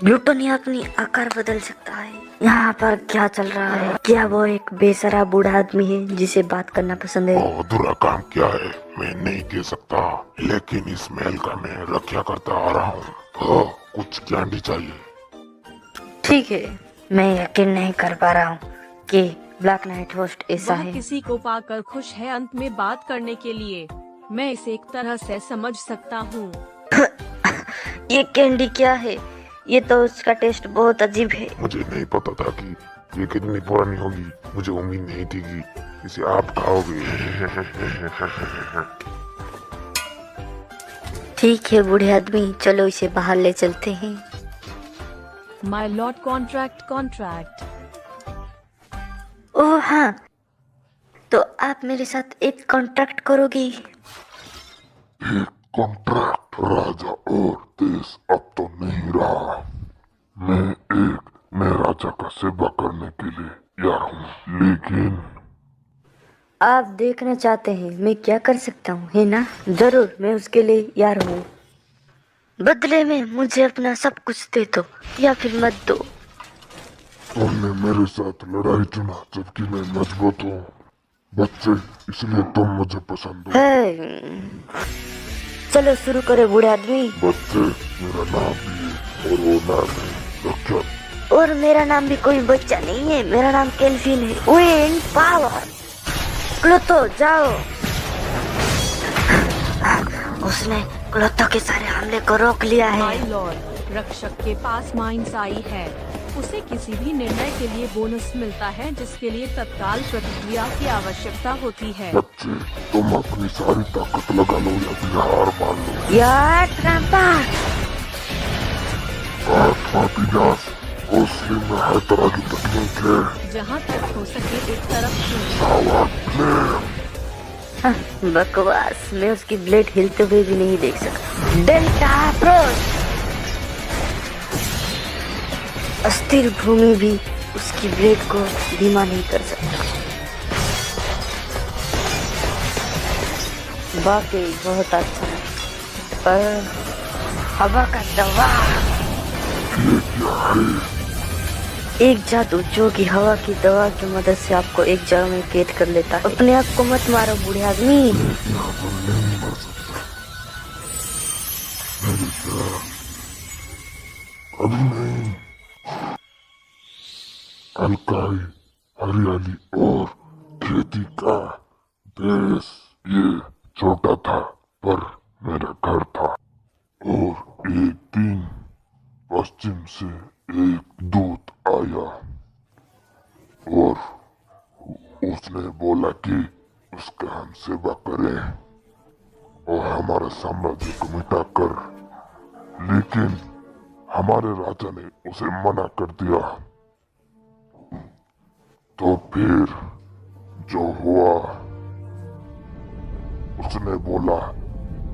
ग्लूटोनी अपनी आकार बदल सकता है। यहाँ पर क्या चल रहा है? क्या वो एक बेसरा बूढ़ा आदमी है जिसे बात करना पसंद है? वो अधूरा काम क्या है मैं नहीं कह सकता, लेकिन इस महल का मैं रक्षा करता आ रहा हूँ। हाँ, कुछ कैंडी चाहिए। ठीक है, मैं यकीन नहीं कर पा रहा हूँ कि ब्लैक नाइट होस्ट ऐसा वह है। किसी को पाकर खुश है अंत में बात करने के लिए। मैं इसे एक तरह से समझ सकता हूँ। ये कैंडी क्या है? ये तो उसका टेस्ट बहुत अजीब है। मुझे नहीं पता था कि ये कितनी पुरानी होगी। मुझे उम्मीद नहीं थी कि इसे आप खाओगे। ठीक है बूढ़े आदमी, चलो इसे बाहर ले चलते हैं। My Lord contract. ओह हाँ, तो आप मेरे साथ एक कॉन्ट्रैक्ट करोगी? एक कॉन्ट्रैक्ट राजा और देश अब तो नहीं रहा। मैं राजा का सेवा करने के लिए तैयार हूँ, लेकिन आप देखना चाहते हैं मैं क्या कर सकता हूँ, है ना? जरूर, मैं उसके लिए तैयार हूँ। बदले में मुझे अपना सब कुछ दे दो या फिर मत दो। तुमने मेरे साथ लड़ाई चुना जबकि मैं मजबूत हूँ बच्चे, इसलिए तुम मुझे पसंद हो। चलो शुरू करो बूढ़े आदमी। बच्चे, मेरा नाम भी है और वो नाम है रक्षक। और मेरा नाम भी कोई बच्चा नहीं है, मेरा नाम केल्विन है। Win power. क्लोथो जाओ। उसने क्लोथो के सारे हमले को रोक लिया है। माय लॉर्ड, रक्षक के पास माइंस आई है। उसे किसी भी निर्णय के लिए बोनस मिलता है जिसके लिए तत्काल प्रतिक्रिया की आवश्यकता होती है। बच्चे, तुम अपनी सारी ताकत लगा लो या फिर हार मान लो। यार ट्रम्पा। आत्मा विनाश, हौसले में हर तरह की तकनीक है। जहाँ तक हो सके एक तरफ चुनें। सावधान प्लेयर। बकवास, मैं उसकी ब्लेड हिलते हुए भी नहीं देख सकता। Delta frost. अस्थिर भूमि भी उसकी ब्लेड को धीमा नहीं कर सकता। वाकई बहुत अच्छा है, पर हवा का दबाव। किया है? एक जादू जो कि हवा की दवा की मदद से आपको एक जगह में कैद कर लेता है। अपने आप को मत मारो बूढ़े आदमी। यहाँ पर नहीं मर सकता। मेरे प्यार, अभी नहीं। अलकाई, हरियाली और खेती का देश ये छोटा था पर मेरा घर था। और एक दिन पश्चिम से एक दूत आया और उसने बोला कि उसका हम सेवा करें और हमारे साम्राज्य को मिटाकर, लेकिन हमारे राजा ने उसे मना कर दिया। तो फिर जो हुआ, उसने बोला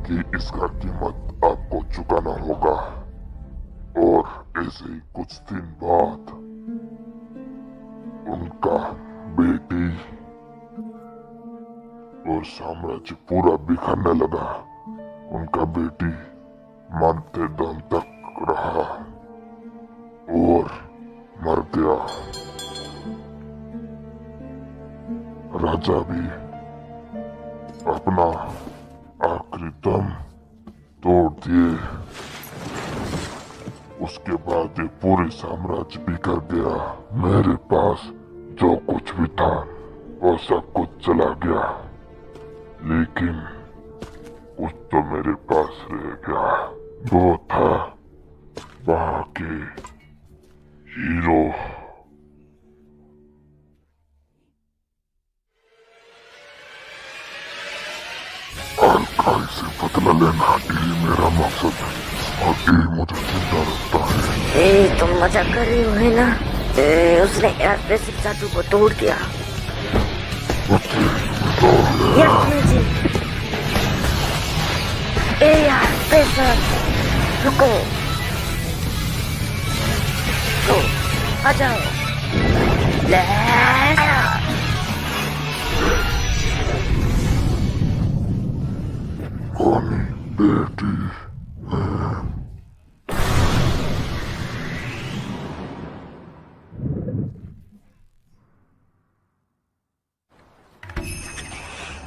कि इसका कीमत आपको चुकाना होगा। और ऐसे ही कुछ दिन बाद उनका बेटी और साम्राज्य पूरा बिखरने लगा। उनका बेटी मरते दम तक रहा और मर गया। राजा भी अपना आखिरी दम तोड़ दिए। उसके बाद ये पूरे साम्राज्य बिखर गया। मेरे पास जो कुछ भी था वो सब कुछ चला गया, लेकिन कुछ तो मेरे पास रह गया। वो था वहां के हीरो। अलकाई से बदला लेना यही मेरा मकसद है और यही मुझे जिंदा रखता है। तुम मजाक कर रहे हो है ना? उसने यार बेसिक जादू को तोड़ दिया। जी यार बेसिक, रुको, तो आ जाओ। कौन बेटी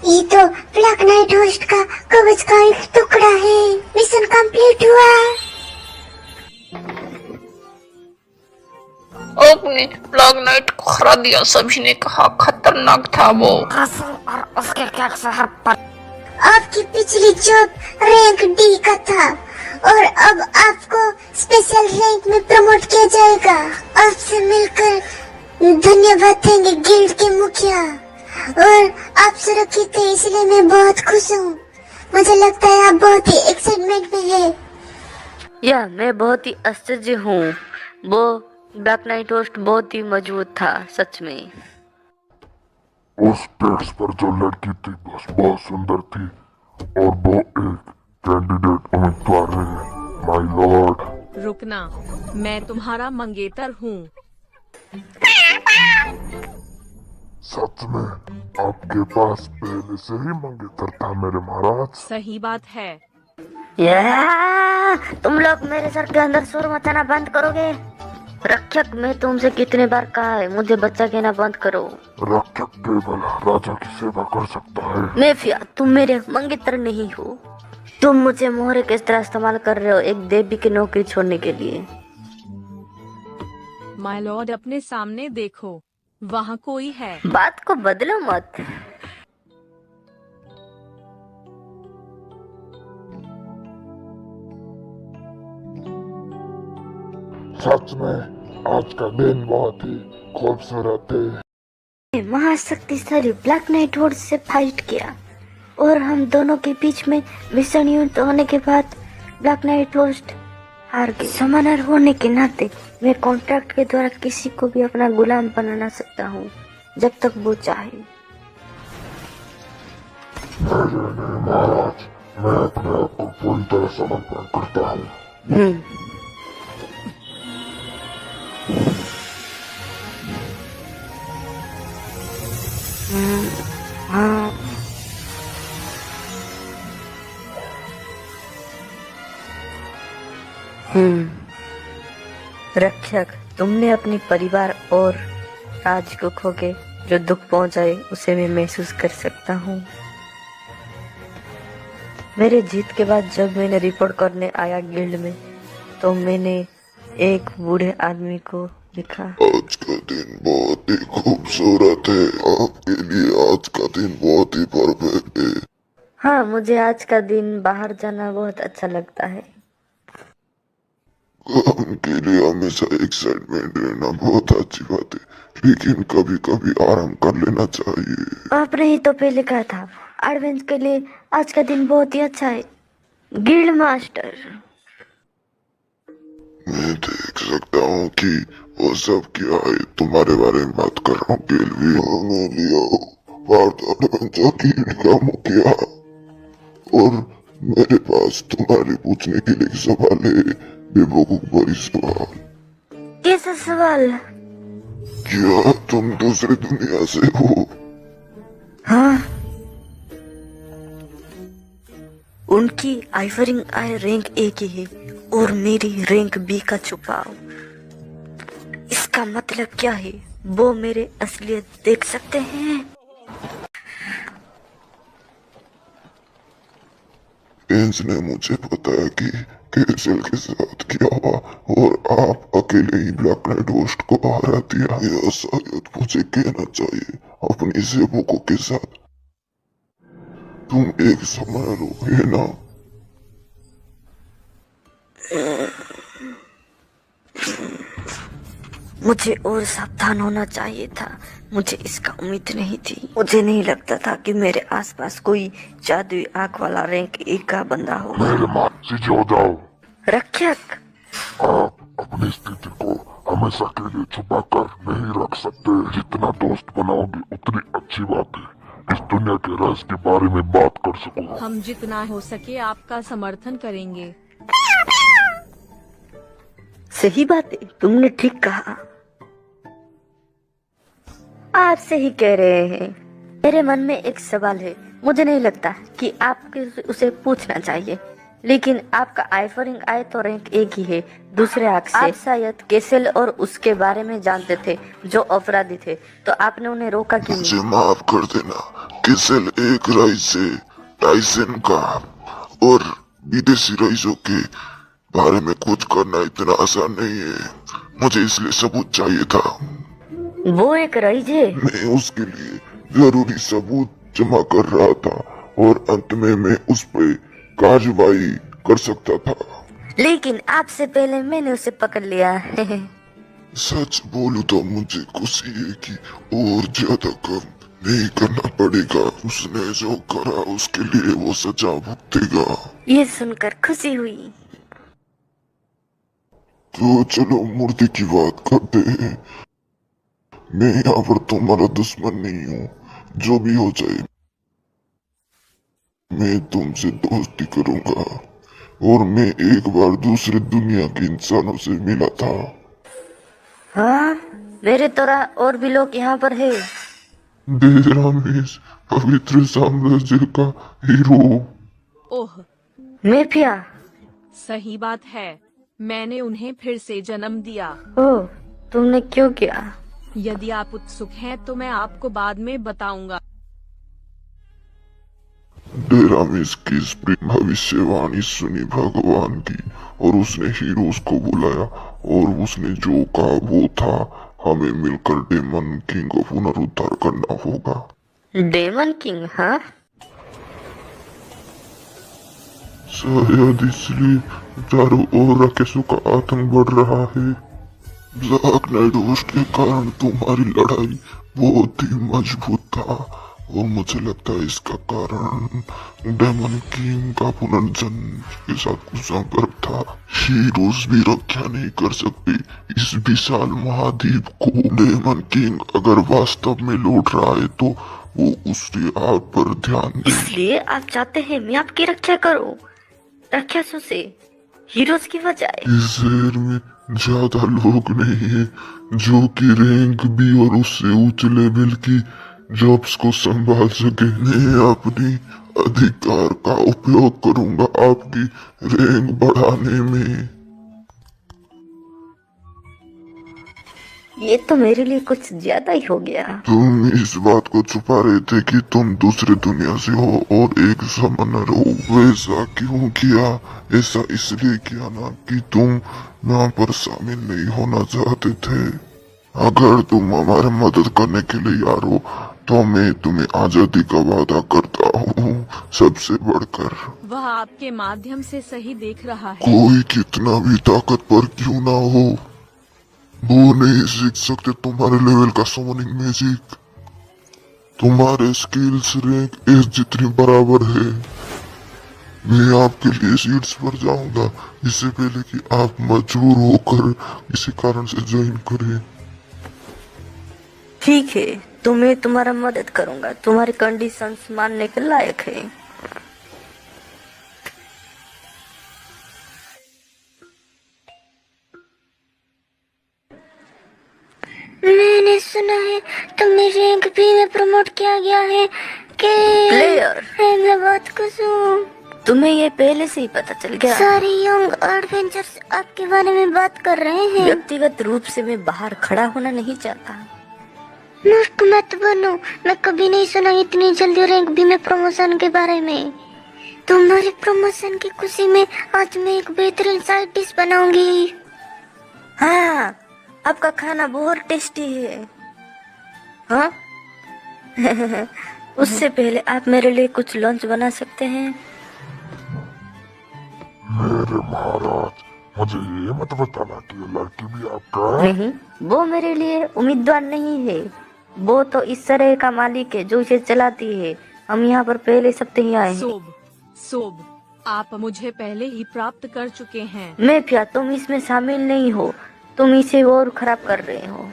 ये तो ब्लैक नाइट होस्ट का कवच का एक टुकड़ा है। मिशन कंप्लीट हुआ। आपने ब्लैक नाइट को हरा दिया। सभी ने कहा खतरनाक था वो। और उसके क्या शहर पर आपकी पिछली जॉब रैंक डी का था और अब आपको स्पेशल रैंक में प्रमोट किया जाएगा। आपसे मिलकर धन्यवाद देंगे गिल्ड के मुखिया। और आप सुरक्षित है इसलिए मैं बहुत खुश हूँ। मुझे लगता है आप बहुत ही एक्साइटमेंट में है। या मैं बहुत ही आश्चर्य हूँ। वो ब्लैक नाइट होस्ट बहुत ही मजबूत था सच में। उस डेस्क पर जो लड़की थी बस बहुत सुंदर थी और वो एक कैंडिडेट उम्मीदवार है माय लॉर्ड। रुकना, मैं तुम्हारा मंगेतर हूँ। सच में आपके पास पहले से ही मंगेतर था मेरे महाराज। सही बात है। तुम लोग मेरे सर के अंदर शोर मचाना बंद करोगे? रक्षक, मैं तुमसे कितने बार कहा है मुझे बच्चा कहना बंद करो। रक्षक केवल राजा की सेवा कर सकता है। मेफिया, तुम मेरे मंगेतर नहीं हो। तुम मुझे मोहरे किस तरह इस्तेमाल कर रहे हो एक देवी की नौकरी छोड़ने के लिए। माय लॉर्ड, अपने सामने देखो, वहाँ कोई है। बात को बदलो मत। सच में आज का दिन बहुत ही खूबसूरत है। महाशक्तिशाली ब्लैक नाइट होस्ट से फाइट किया और हम दोनों के बीच में भीषण युद्ध होने के बाद ब्लैक नाइट होस्ट हार गए। समनर होने के नाते मैं कॉन्ट्रैक्ट के द्वारा किसी को भी अपना गुलाम बना सकता हूँ जब तक वो चाहे। महाराज, मैं अपने आप को पूरी तरह समर्पण करता हूँ। हाँ, रक्षक, तुमने अपने परिवार और राज को खो के जो दुख पहुंचाए उसे मैं महसूस कर सकता हूँ। मेरे जीत के बाद जब मैंने रिपोर्ट करने आया गिल्ड में, तो मैंने एक बूढ़े आदमी को देखा। आज का दिन बहुत ही खूबसूरत है। आपके लिए आज का दिन बहुत ही परफेक्ट है। हाँ, मुझे आज का दिन बाहर जाना बहुत अच्छा लगता है। काम के लिए हमेशा एक्साइटमेंट रहना बहुत अच्छी बात है, लेकिन कभी कभी आराम कर लेना चाहिए। आपने ही तो पहले कहा था एडवेंस के लिए आज का दिन बहुत ही अच्छा है। गिल्ड मास्टर, मैं देख सकता हूँ कि वो सब क्या है। तुम्हारे बारे में बात कर रहा हूँ। केल्वी, मैं लियो पार्ट एडवेंचर गिल्ड का मुखिया, और मेरे पास तुम्हारे पूछने के लिए एक सवाल है। बेवकूफ बड़ी सवाल। कैसा सवाल? क्या तुम दूसरी दुनिया से हो? हाँ, उनकी आइवरिंग आई रैंक ए की है और मेरी रैंक बी का छुपाव। इसका मतलब क्या है? वो मेरे असलियत देख सकते हैं। एंस ने मुझे बताया कि कैसल के साथ क्या हुआ और आप अकेले ही ब्लैक नाइट होस्ट को हरा दिया। या शायद मुझे कहना चाहिए अपनी सेवकों के साथ। तुम एक समारोह हो, है ना? मुझे और सावधान होना चाहिए था। मुझे इसका उम्मीद नहीं थी। मुझे नहीं लगता था कि मेरे आसपास कोई जादुई आंख वाला रैंक एक का बंदा होगा। मेरे मान सीधे हो जाओ। रक्षक, आप अपनी स्थिति को हमेशा के लिए छुपा कर नहीं रख सकते। जितना दोस्त बनाओगे उतनी अच्छी बात है। इस दुनिया के राज के बारे में बात कर सको। हम जितना हो सके आपका समर्थन करेंगे। सही बात है, तुमने ठीक कहा। आप सही कह रहे हैं। मेरे मन में एक सवाल है। मुझे नहीं लगता कि आपको उसे पूछना चाहिए, लेकिन आपका आइफरिंग आए तो रैंक एक ही है। दूसरे आंख से आप शायद केसेल और उसके बारे में जानते थे जो अपराधी थे, तो आपने उन्हें रोका क्यों नहीं? मुझे माफ कर देना। केसेल एक रईस है टाइसन का, और विदेशी रईसों के बारे में कुछ करना इतना आसान नहीं है। मुझे इसलिए सबूत चाहिए था। वो एक रईस है? मैं उसके लिए जरूरी सबूत जमा कर रहा था और अंत में मैं उस पर कार्रवाई कर सकता था। लेकिन आपसे पहले मैंने उसे पकड़ लिया है। सच बोलूं तो मुझे खुशी है कि और ज्यादा कम नहीं करना पड़ेगा। उसने जो करा उसके लिए वो सजा भुगतेगा। ये सुनकर खुशी हुई। तो चलो मूर्ति की बात करते हैं। मैं यहाँ पर तुम्हारा दुश्मन नहीं हूँ। जो भी हो जाए मैं तुमसे दोस्ती करूंगा। और मैं एक बार दूसरी दुनिया के इंसानों से मिला था। हाँ, मेरे तरह और भी लोग यहाँ पर है। रमेश, पवित्र साम्राज्य का हीरो। ओह, मेफिया। सही बात है। मैंने उन्हें फिर से जन्म दिया। ओह, तुमने क्यों किया? यदि आप उत्सुक हैं तो मैं आपको बाद में बताऊंगा। रमेश की इस भविष्यवाणी सुनी भगवान की, और उसने हीरोज को बुलाया और उसने जो कहा वो था। हमें मिलकर डेमन किंग का पुनरुद्धार करना होगा। Daemon king? हाँ, शायद इसलिए चारों ओर राक्षसों का आतंक बढ़ रहा है। ब्लैक नाइट होस्ट के कारण तुम्हारी लड़ाई बहुत ही मजबूत था, और मुझे लगता है इसका कारण डेमन किंग का पुनर्जन्म के साथ कुछ संपर्क था। हीरोज भी रक्षा नहीं कर सकते इस विशाल महाद्वीप को। डेमन किंग अगर वास्तव में लौट रहा है तो वो उसके आप पर ध्यान दे। इसलिए आप चाहते हैं मैं आपकी रक्षा करूं राक्षसों से, हीरोज की बजाय? इस शहर में ज्यादा लोग नहीं है जो कि रैंक बी और उससे ऊंचे लेवल की जॉब्स को संभाल सके। मैं अपनी अधिकार का उपयोग करूंगा आपकी रैंक बढ़ाने में। ये तो मेरे लिए कुछ ज्यादा ही हो गया। तुम इस बात को छुपा रहे थे कि तुम दूसरी दुनिया से हो और एक समनर हो। वैसा क्यों किया? ऐसा इसलिए किया ना कि तुम यहाँ पर शामिल नहीं होना चाहते थे। अगर तुम हमारी मदद करने के लिए यार हो तो मैं तुम्हें आजादी का वादा करता हूँ, सबसे बढ़कर। वह आपके माध्यम से सही देख रहा है। कोई कितना भी ताकतवर क्यों ना हो, वो नहीं सीख सकते तुम्हारे लेवल का समनिंग मैजिक। तुम्हारे स्किल्स रैंक एस जितनी बराबर है। मैं आपके लिए सीट्स पर जाऊंगा इससे पहले कि आप मजबूर होकर किसी कारण से ज्वाइन करें। ठीक है, तो मैं तुम्हारा मदद करूंगा। तुम्हारी कंडीशंस मानने के लायक है। मैंने सुना है तुम्हें रैंक बी में प्रमोट किया गया है कि प्लेयर, मैं बहुत खुश हूँ। तुम्हें ये पहले से ही पता चल गया? सारे यंग एडवेंचर्स आपके बारे में बात कर रहे हैं। व्यक्तिगत रूप से मैं बाहर खड़ा होना नहीं चाहता। मूर्ख मत बनो, मैं कभी नहीं सुना इतनी जल्दी रैंक बी में प्रमोशन के बारे में। तुम्हारे प्रमोशन की खुशी में आज मैं एक बेहतरीन साइड डिश बनाऊंगी। हाँ, आपका खाना बहुत टेस्टी है। हाँ? उससे पहले आप मेरे लिए कुछ लंच बना सकते हैं? मेरे महाराज, मुझे ये मत बताना कि ये लड़की भी आपका। नहीं, वो मेरे लिए उम्मीदवार नहीं है। वो तो इस तरह का मालिक है जो इसे चलाती है। हम यहाँ पर पहले सप्ताह ही आए हैं। सोब, आप मुझे पहले ही प्राप्त कर चुके हैं। मैं क्या, तुम इसमें शामिल नहीं हो। तुम इसे और खराब कर रहे हो।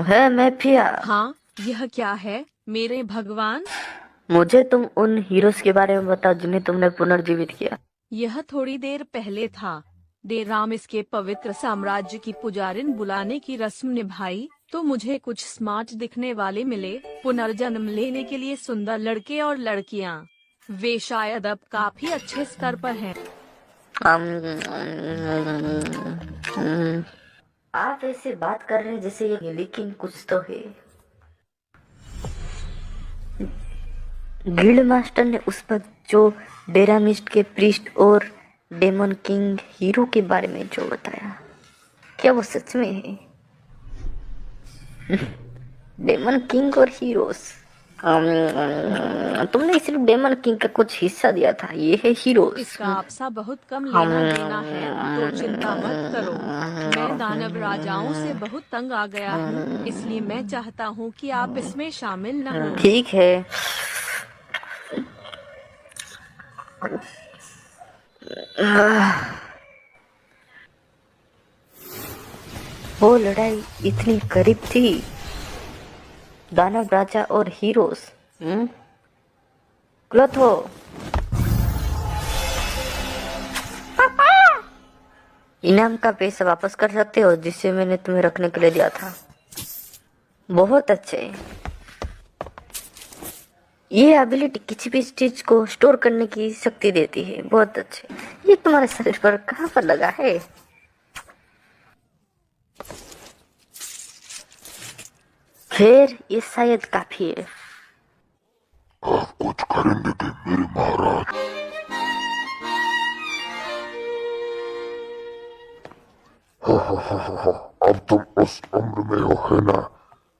है मैफिया। हाँ, यह क्या है मेरे भगवान? मुझे तुम उन हीरोज के बारे में बताओ जिन्हें तुमने पुनर्जीवित किया। यह थोड़ी देर पहले था। देर राम इसके पवित्र साम्राज्य की पुजारिन बुलाने की रस्म निभाई तो मुझे कुछ स्मार्ट दिखने वाले मिले। पुनर्जन्म लेने के लिए सुंदर लड़के और लड़कियाँ। वे शायद अब काफी अच्छे स्तर पर हैं। आप ऐसे बात कर रहे हैं जैसे ये, लेकिन कुछ तो है। गिल्ड मास्टर ने उस वक्त जो डेरामिस्ट के प्रीस्ट और डेमन किंग हीरो के बारे में जो बताया, क्या वो सच में है? डेमन किंग और हीरोज। तुमने सिर्फ डेमन किंग का कुछ हिस्सा दिया था, ये है हीरोज। इसका आपसा बहुत कम लेना देना है, तो चिंता मत करो। मैं दानव राजाओं से बहुत तंग आ गया हूँ, इसलिए मैं चाहता हूँ कि आप इसमें शामिल न हो। ठीक है। वो लड़ाई इतनी करीब थी। दानव राजा और हीरोज। क्लोथो, इनाम का पैसा वापस कर सकते हो जिसे मैंने तुम्हें रखने के लिए दिया था। बहुत अच्छे। ये एबिलिटी किसी भी चीज को स्टोर करने की शक्ति देती है। बहुत अच्छे। ये तुम्हारे शरीर पर कहाँ पर लगा है? खैर, ये शायद काफी है। आप कुछ करेंगे कि मेरे महाराज? अब तुम उस उम्र में हो, है ना?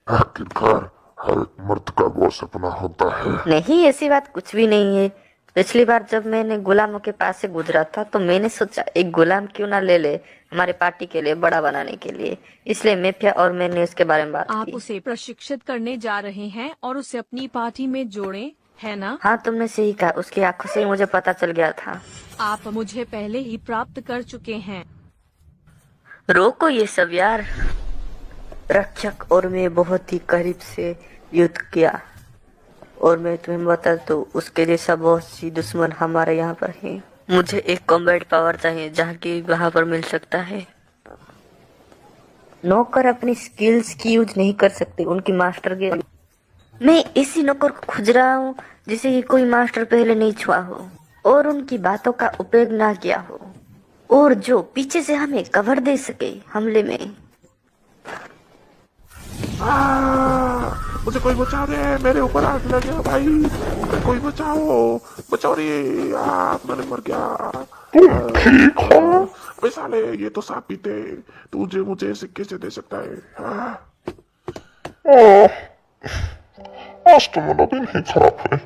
आखिरकार हर एक मर्द का वो सपना होता है। नहीं, ऐसी बात कुछ भी नहीं है। पिछली बार जब मैंने गुलामों के पास से गुजरा था तो मैंने सोचा एक गुलाम क्यों ना ले ले हमारे पार्टी के लिए बड़ा बनाने के लिए। इसलिए मैफिया और मैंने उसके बारे में बात आप की। उसे प्रशिक्षित करने जा रहे हैं और उसे अपनी पार्टी में जोड़ें, है ना? हाँ, तुमने सही कहा। उसकी आंखों से ही मुझे पता चल गया था। आप मुझे पहले ही प्राप्त कर चुके हैं। रोको ये सब यार। रक्षक और मैं बहुत ही करीब से युद्ध किया और मैं तुम्हें बता दूं, उसके जैसा बहुत सी दुश्मन हमारे यहाँ पर है। मुझे एक कॉम्बैट पावर चाहिए जहाँ की वहाँ पर मिल सकता है। नौकर अपनी स्किल्स की यूज नहीं कर सकते उनकी मास्टर के। मैं इसी नौकर को खोज रहा हूँ जिसे कि कोई मास्टर पहले नहीं छुआ हो। और उनकी बातों का उपयोग ना किया हो, और जो पीछे से हमें कवर दे सके हमले में। मुझे कोई बचा दे, मेरे ऊपर आग लग गया भाई, कोई बचाओ, बचाओ रे, मैंने मर गया। ठीक हो? अबे साले, ये तो सांप पीते, तुझे मुझे सिक्के से दे सकता है। आज तो मेरा दिन ही खराब है।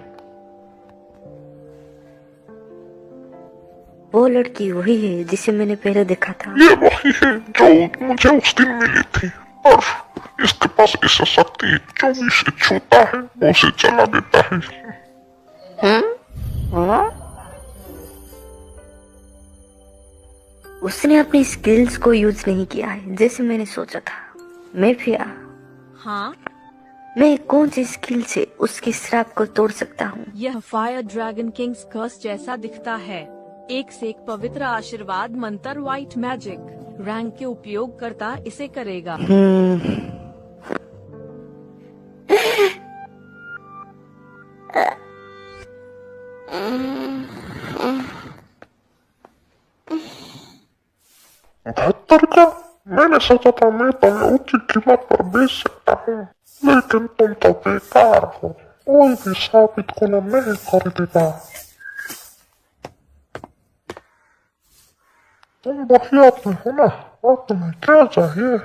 वो लड़की वही है जिसे मैंने पहले देखा था। ये वही है जो मुझे उस दिन मिली थी, और इसके पास ऐसा शक्ति जो इसे छूता है वो उसे जला देता है। उसने अपनी स्किल्स को यूज नहीं किया है जैसे मैंने सोचा था। मैफिया, हाँ, मैं कौन सी स्किल से उसके श्राप को तोड़ सकता हूँ? यह फायर ड्रैगन किंग्स कर्स जैसा दिखता है। एक से एक पवित्र आशीर्वाद मंत्र, व्हाइट मैजिक रैंक के उपयोगकर्ता इसे करेगा। बहत्तर का? मैंने सोचा था मैं तुम्हें ऊंची कीमत पर बेच सकता हूँ, लेकिन तुम तो बेकार हो, कोई भी साबित को नहीं कर देगा। तुम वही आदमी हो ना, और तुम्हें क्या चाहिए?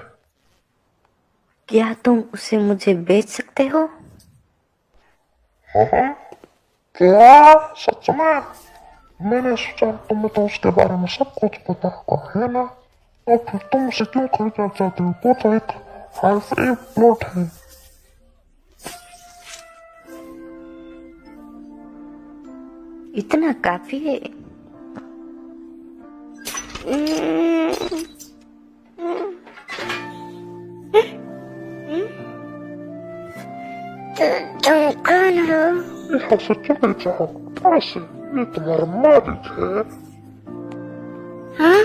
क्या तुम उसे मुझे बेच सकते हो? हाँ? क्या? सच में? मैंने सोचा तुम्हें तो उसके बारे में सब कुछ पता होगा, है ना? और फिर तुम उसे क्यों खरीदना चाहते हो? वो तो एक हाइब्रिड प्लॉट है। इतना काफी है। तुम कौन हो? यहाँ से चले जाओ, ऐसे ये तुम्हारा मालिक है। हाँ?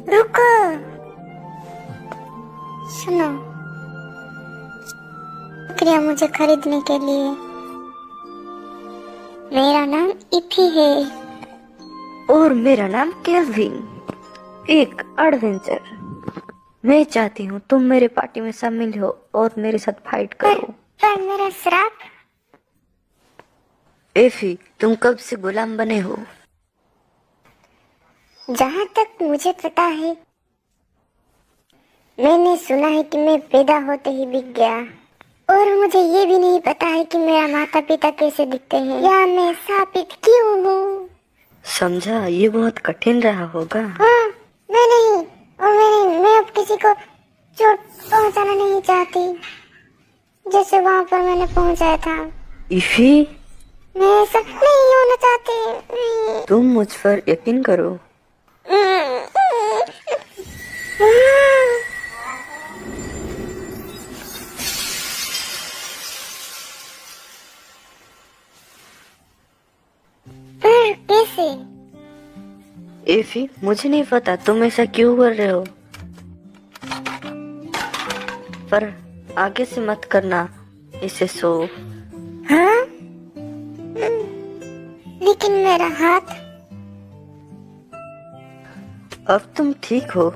रुको, सुनो, शुक्रिया मुझे खरीदने के लिए। मेरा नाम इफी है। और मेरा नाम केल्विन, एक एडवेंचर। मैं चाहती हूँ तुम मेरे पार्टी में शामिल हो और मेरे साथ फाइट करो। पर मेरा श्राप? एफी, तुम कब से गुलाम बने हो? जहाँ तक मुझे पता है, मैंने सुना है कि मैं पैदा होते ही बिक गया, और मुझे ये भी नहीं पता है कि मेरा माता पिता कैसे दिखते हैं या मैं शापित क्यों हूँ। समझा, ये बहुत कठिन रहा होगा। हाँ, मैं नहीं, और मैं अब किसी को चोट पहुँचाना नहीं चाहती, जैसे वहाँ पर मैंने पहुँचाया था। इफी, मैं ऐसा नहीं होना चाहती। तुम मुझ पर यकीन करो। कैसे? एफी, मुझे नहीं पता तुम ऐसा क्यों कर रहे हो, पर आगे से मत करना इसे। सो हाँ? लेकिन मेरा हाथ? अब तुम ठीक हो।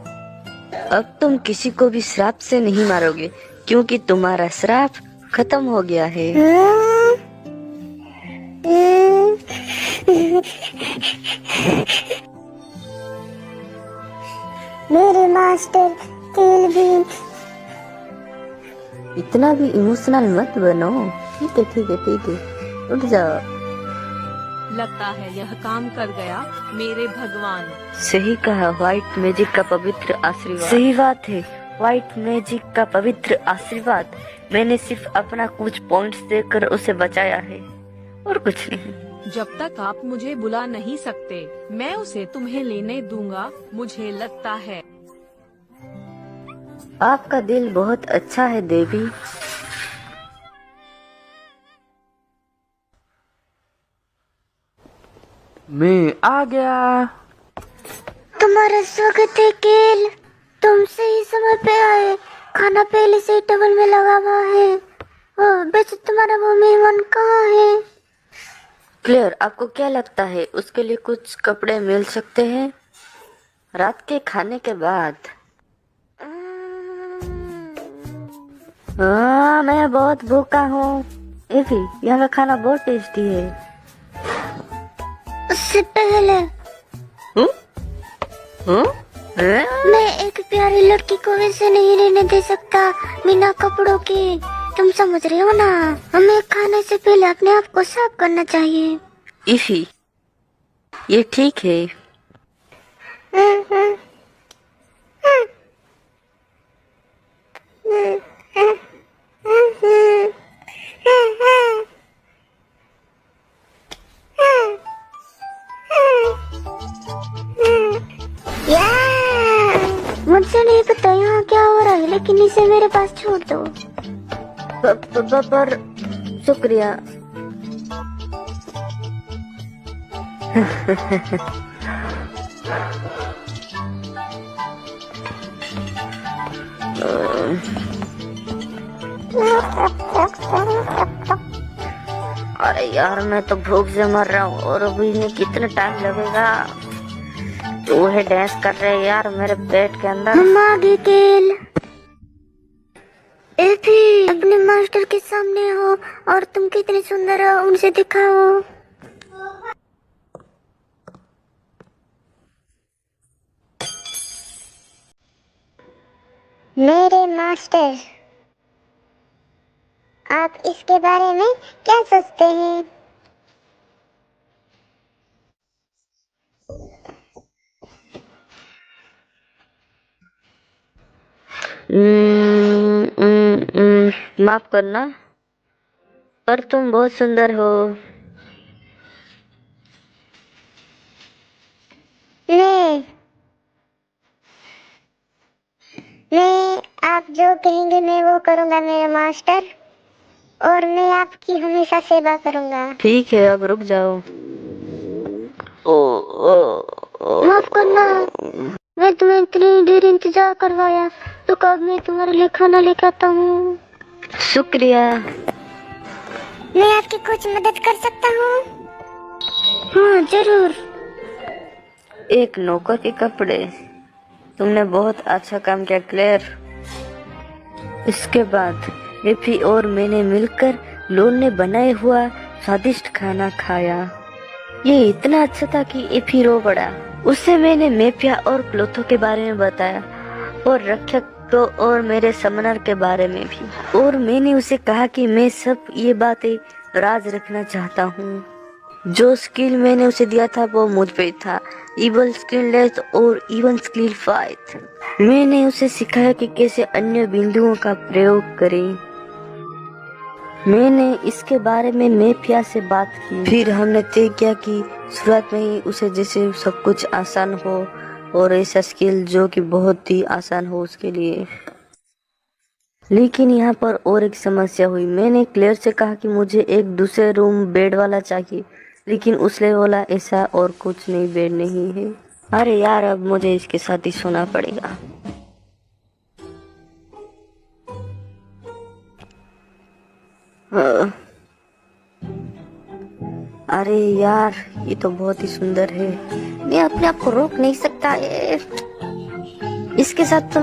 अब तुम किसी को भी श्राप से नहीं मारोगे, क्योंकि तुम्हारा श्राप खत्म हो गया है। मेरे मास्टर केल्विन। इतना भी इमोशनल मत बनो। ठीक है ठीक है ठीक है, उठ जाओ। लगता है यह काम कर गया मेरे भगवान। सही कहा, व्हाइट मैजिक का पवित्र आशीर्वाद। सही बात है, व्हाइट मैजिक का पवित्र आशीर्वाद। मैंने सिर्फ अपना कुछ पॉइंट्स देकर उसे बचाया है और कुछ नहीं। जब तक आप मुझे बुला नहीं सकते मैं उसे तुम्हें लेने दूंगा। मुझे लगता है आपका दिल बहुत अच्छा है देवी। मैं आ गया। तुम्हारा स्वागत है केल, तुम सही समय पे आए। खाना पहले से टेबल में लगा हुआ है। वैसे तुम्हारा वो मेहमान कहाँ है? क्लेयर, आपको क्या लगता है उसके लिए कुछ कपड़े मिल सकते हैं रात के खाने के बाद? हाँ, मैं बहुत भूखा हूँ। इफी, यहाँ का खाना बहुत टेस्टी है। उससे पहले मैं एक प्यारी लड़की को वैसे नहीं रहने दे सकता बिना कपड़ों के। तुम समझ रहे हो ना? हमें खाने से पहले अपने आप को साफ करना चाहिए। इफी, ये ठीक है। मुझे नहीं पता यहाँ क्या हो रहा है, लेकिन इसे मेरे पास छोड़ दो। पर शुक्रिया। अरे यार, मैं तो भूख से मर रहा हूँ और अभी इन्हें कितना टाइम लगेगा। तो है डांस कर रहे हैं यार मेरे पेट के अंदर। हम आगे केल। एफी, अपने मास्टर के सामने हो और तुम कितने सुंदर हो उनसे दिखाओ। मेरे मास्टर, आप इसके बारे में क्या सोचते हैं? माफ करना, पर तुम बहुत सुंदर हो। मैं आप जो कहेंगे मैं वो करूँगा मेरे मास्टर, और मैं आपकी हमेशा सेवा करूँगा। ठीक है, अब रुक जाओ। माफ करना, मैं तुम्हें इतनी देर इंतजार करवाया, तो कब मैं तुम्हारे लिए खाना लेकर आता हूँ। शुक्रिया। मैं आपकी कुछ मदद कर सकता हूँ? हाँ जरूर। एक नौकर के कपड़े। तुमने बहुत अच्छा काम किया क्लेयर। इसके बाद एफी और मैंने मिलकर लोन ने बनाए हुआ स्वादिष्ट खाना खाया। ये इतना अच्छा था कि एफी रो पड़ा। उससे मैंने मेपिया और क्लोथो के बारे में बताया और रक्षक तो और मेरे समनर के बारे में भी। और मैंने उसे कहा कि मैं सब ये बातें राज रखना चाहता हूँ। जो स्किल मैंने उसे दिया था वो मुझ पे था, इवल स्किल डेथ और इवन स्किल फाइट। मैंने उसे सिखाया कि कैसे अन्य बिंदुओं का प्रयोग करें। मैंने इसके बारे में मेपिया से बात की। फिर हमने तय किया कि शुरुआत में ही उसे जैसे सब कुछ आसान हो और ऐसा स्किल जो कि बहुत ही आसान हो उसके लिए। लेकिन यहाँ पर और एक समस्या हुई। मैंने क्लेयर से कहा कि मुझे एक दूसरे रूम बेड वाला चाहिए, लेकिन उसने बोला ऐसा और कुछ नहीं, बेड नहीं है। अरे यार, अब मुझे इसके साथ ही सोना पड़ेगा। अरे यार, ये तो बहुत ही सुंदर है। मैं अपने आप को रोक नहीं सकता। इसके साथ तो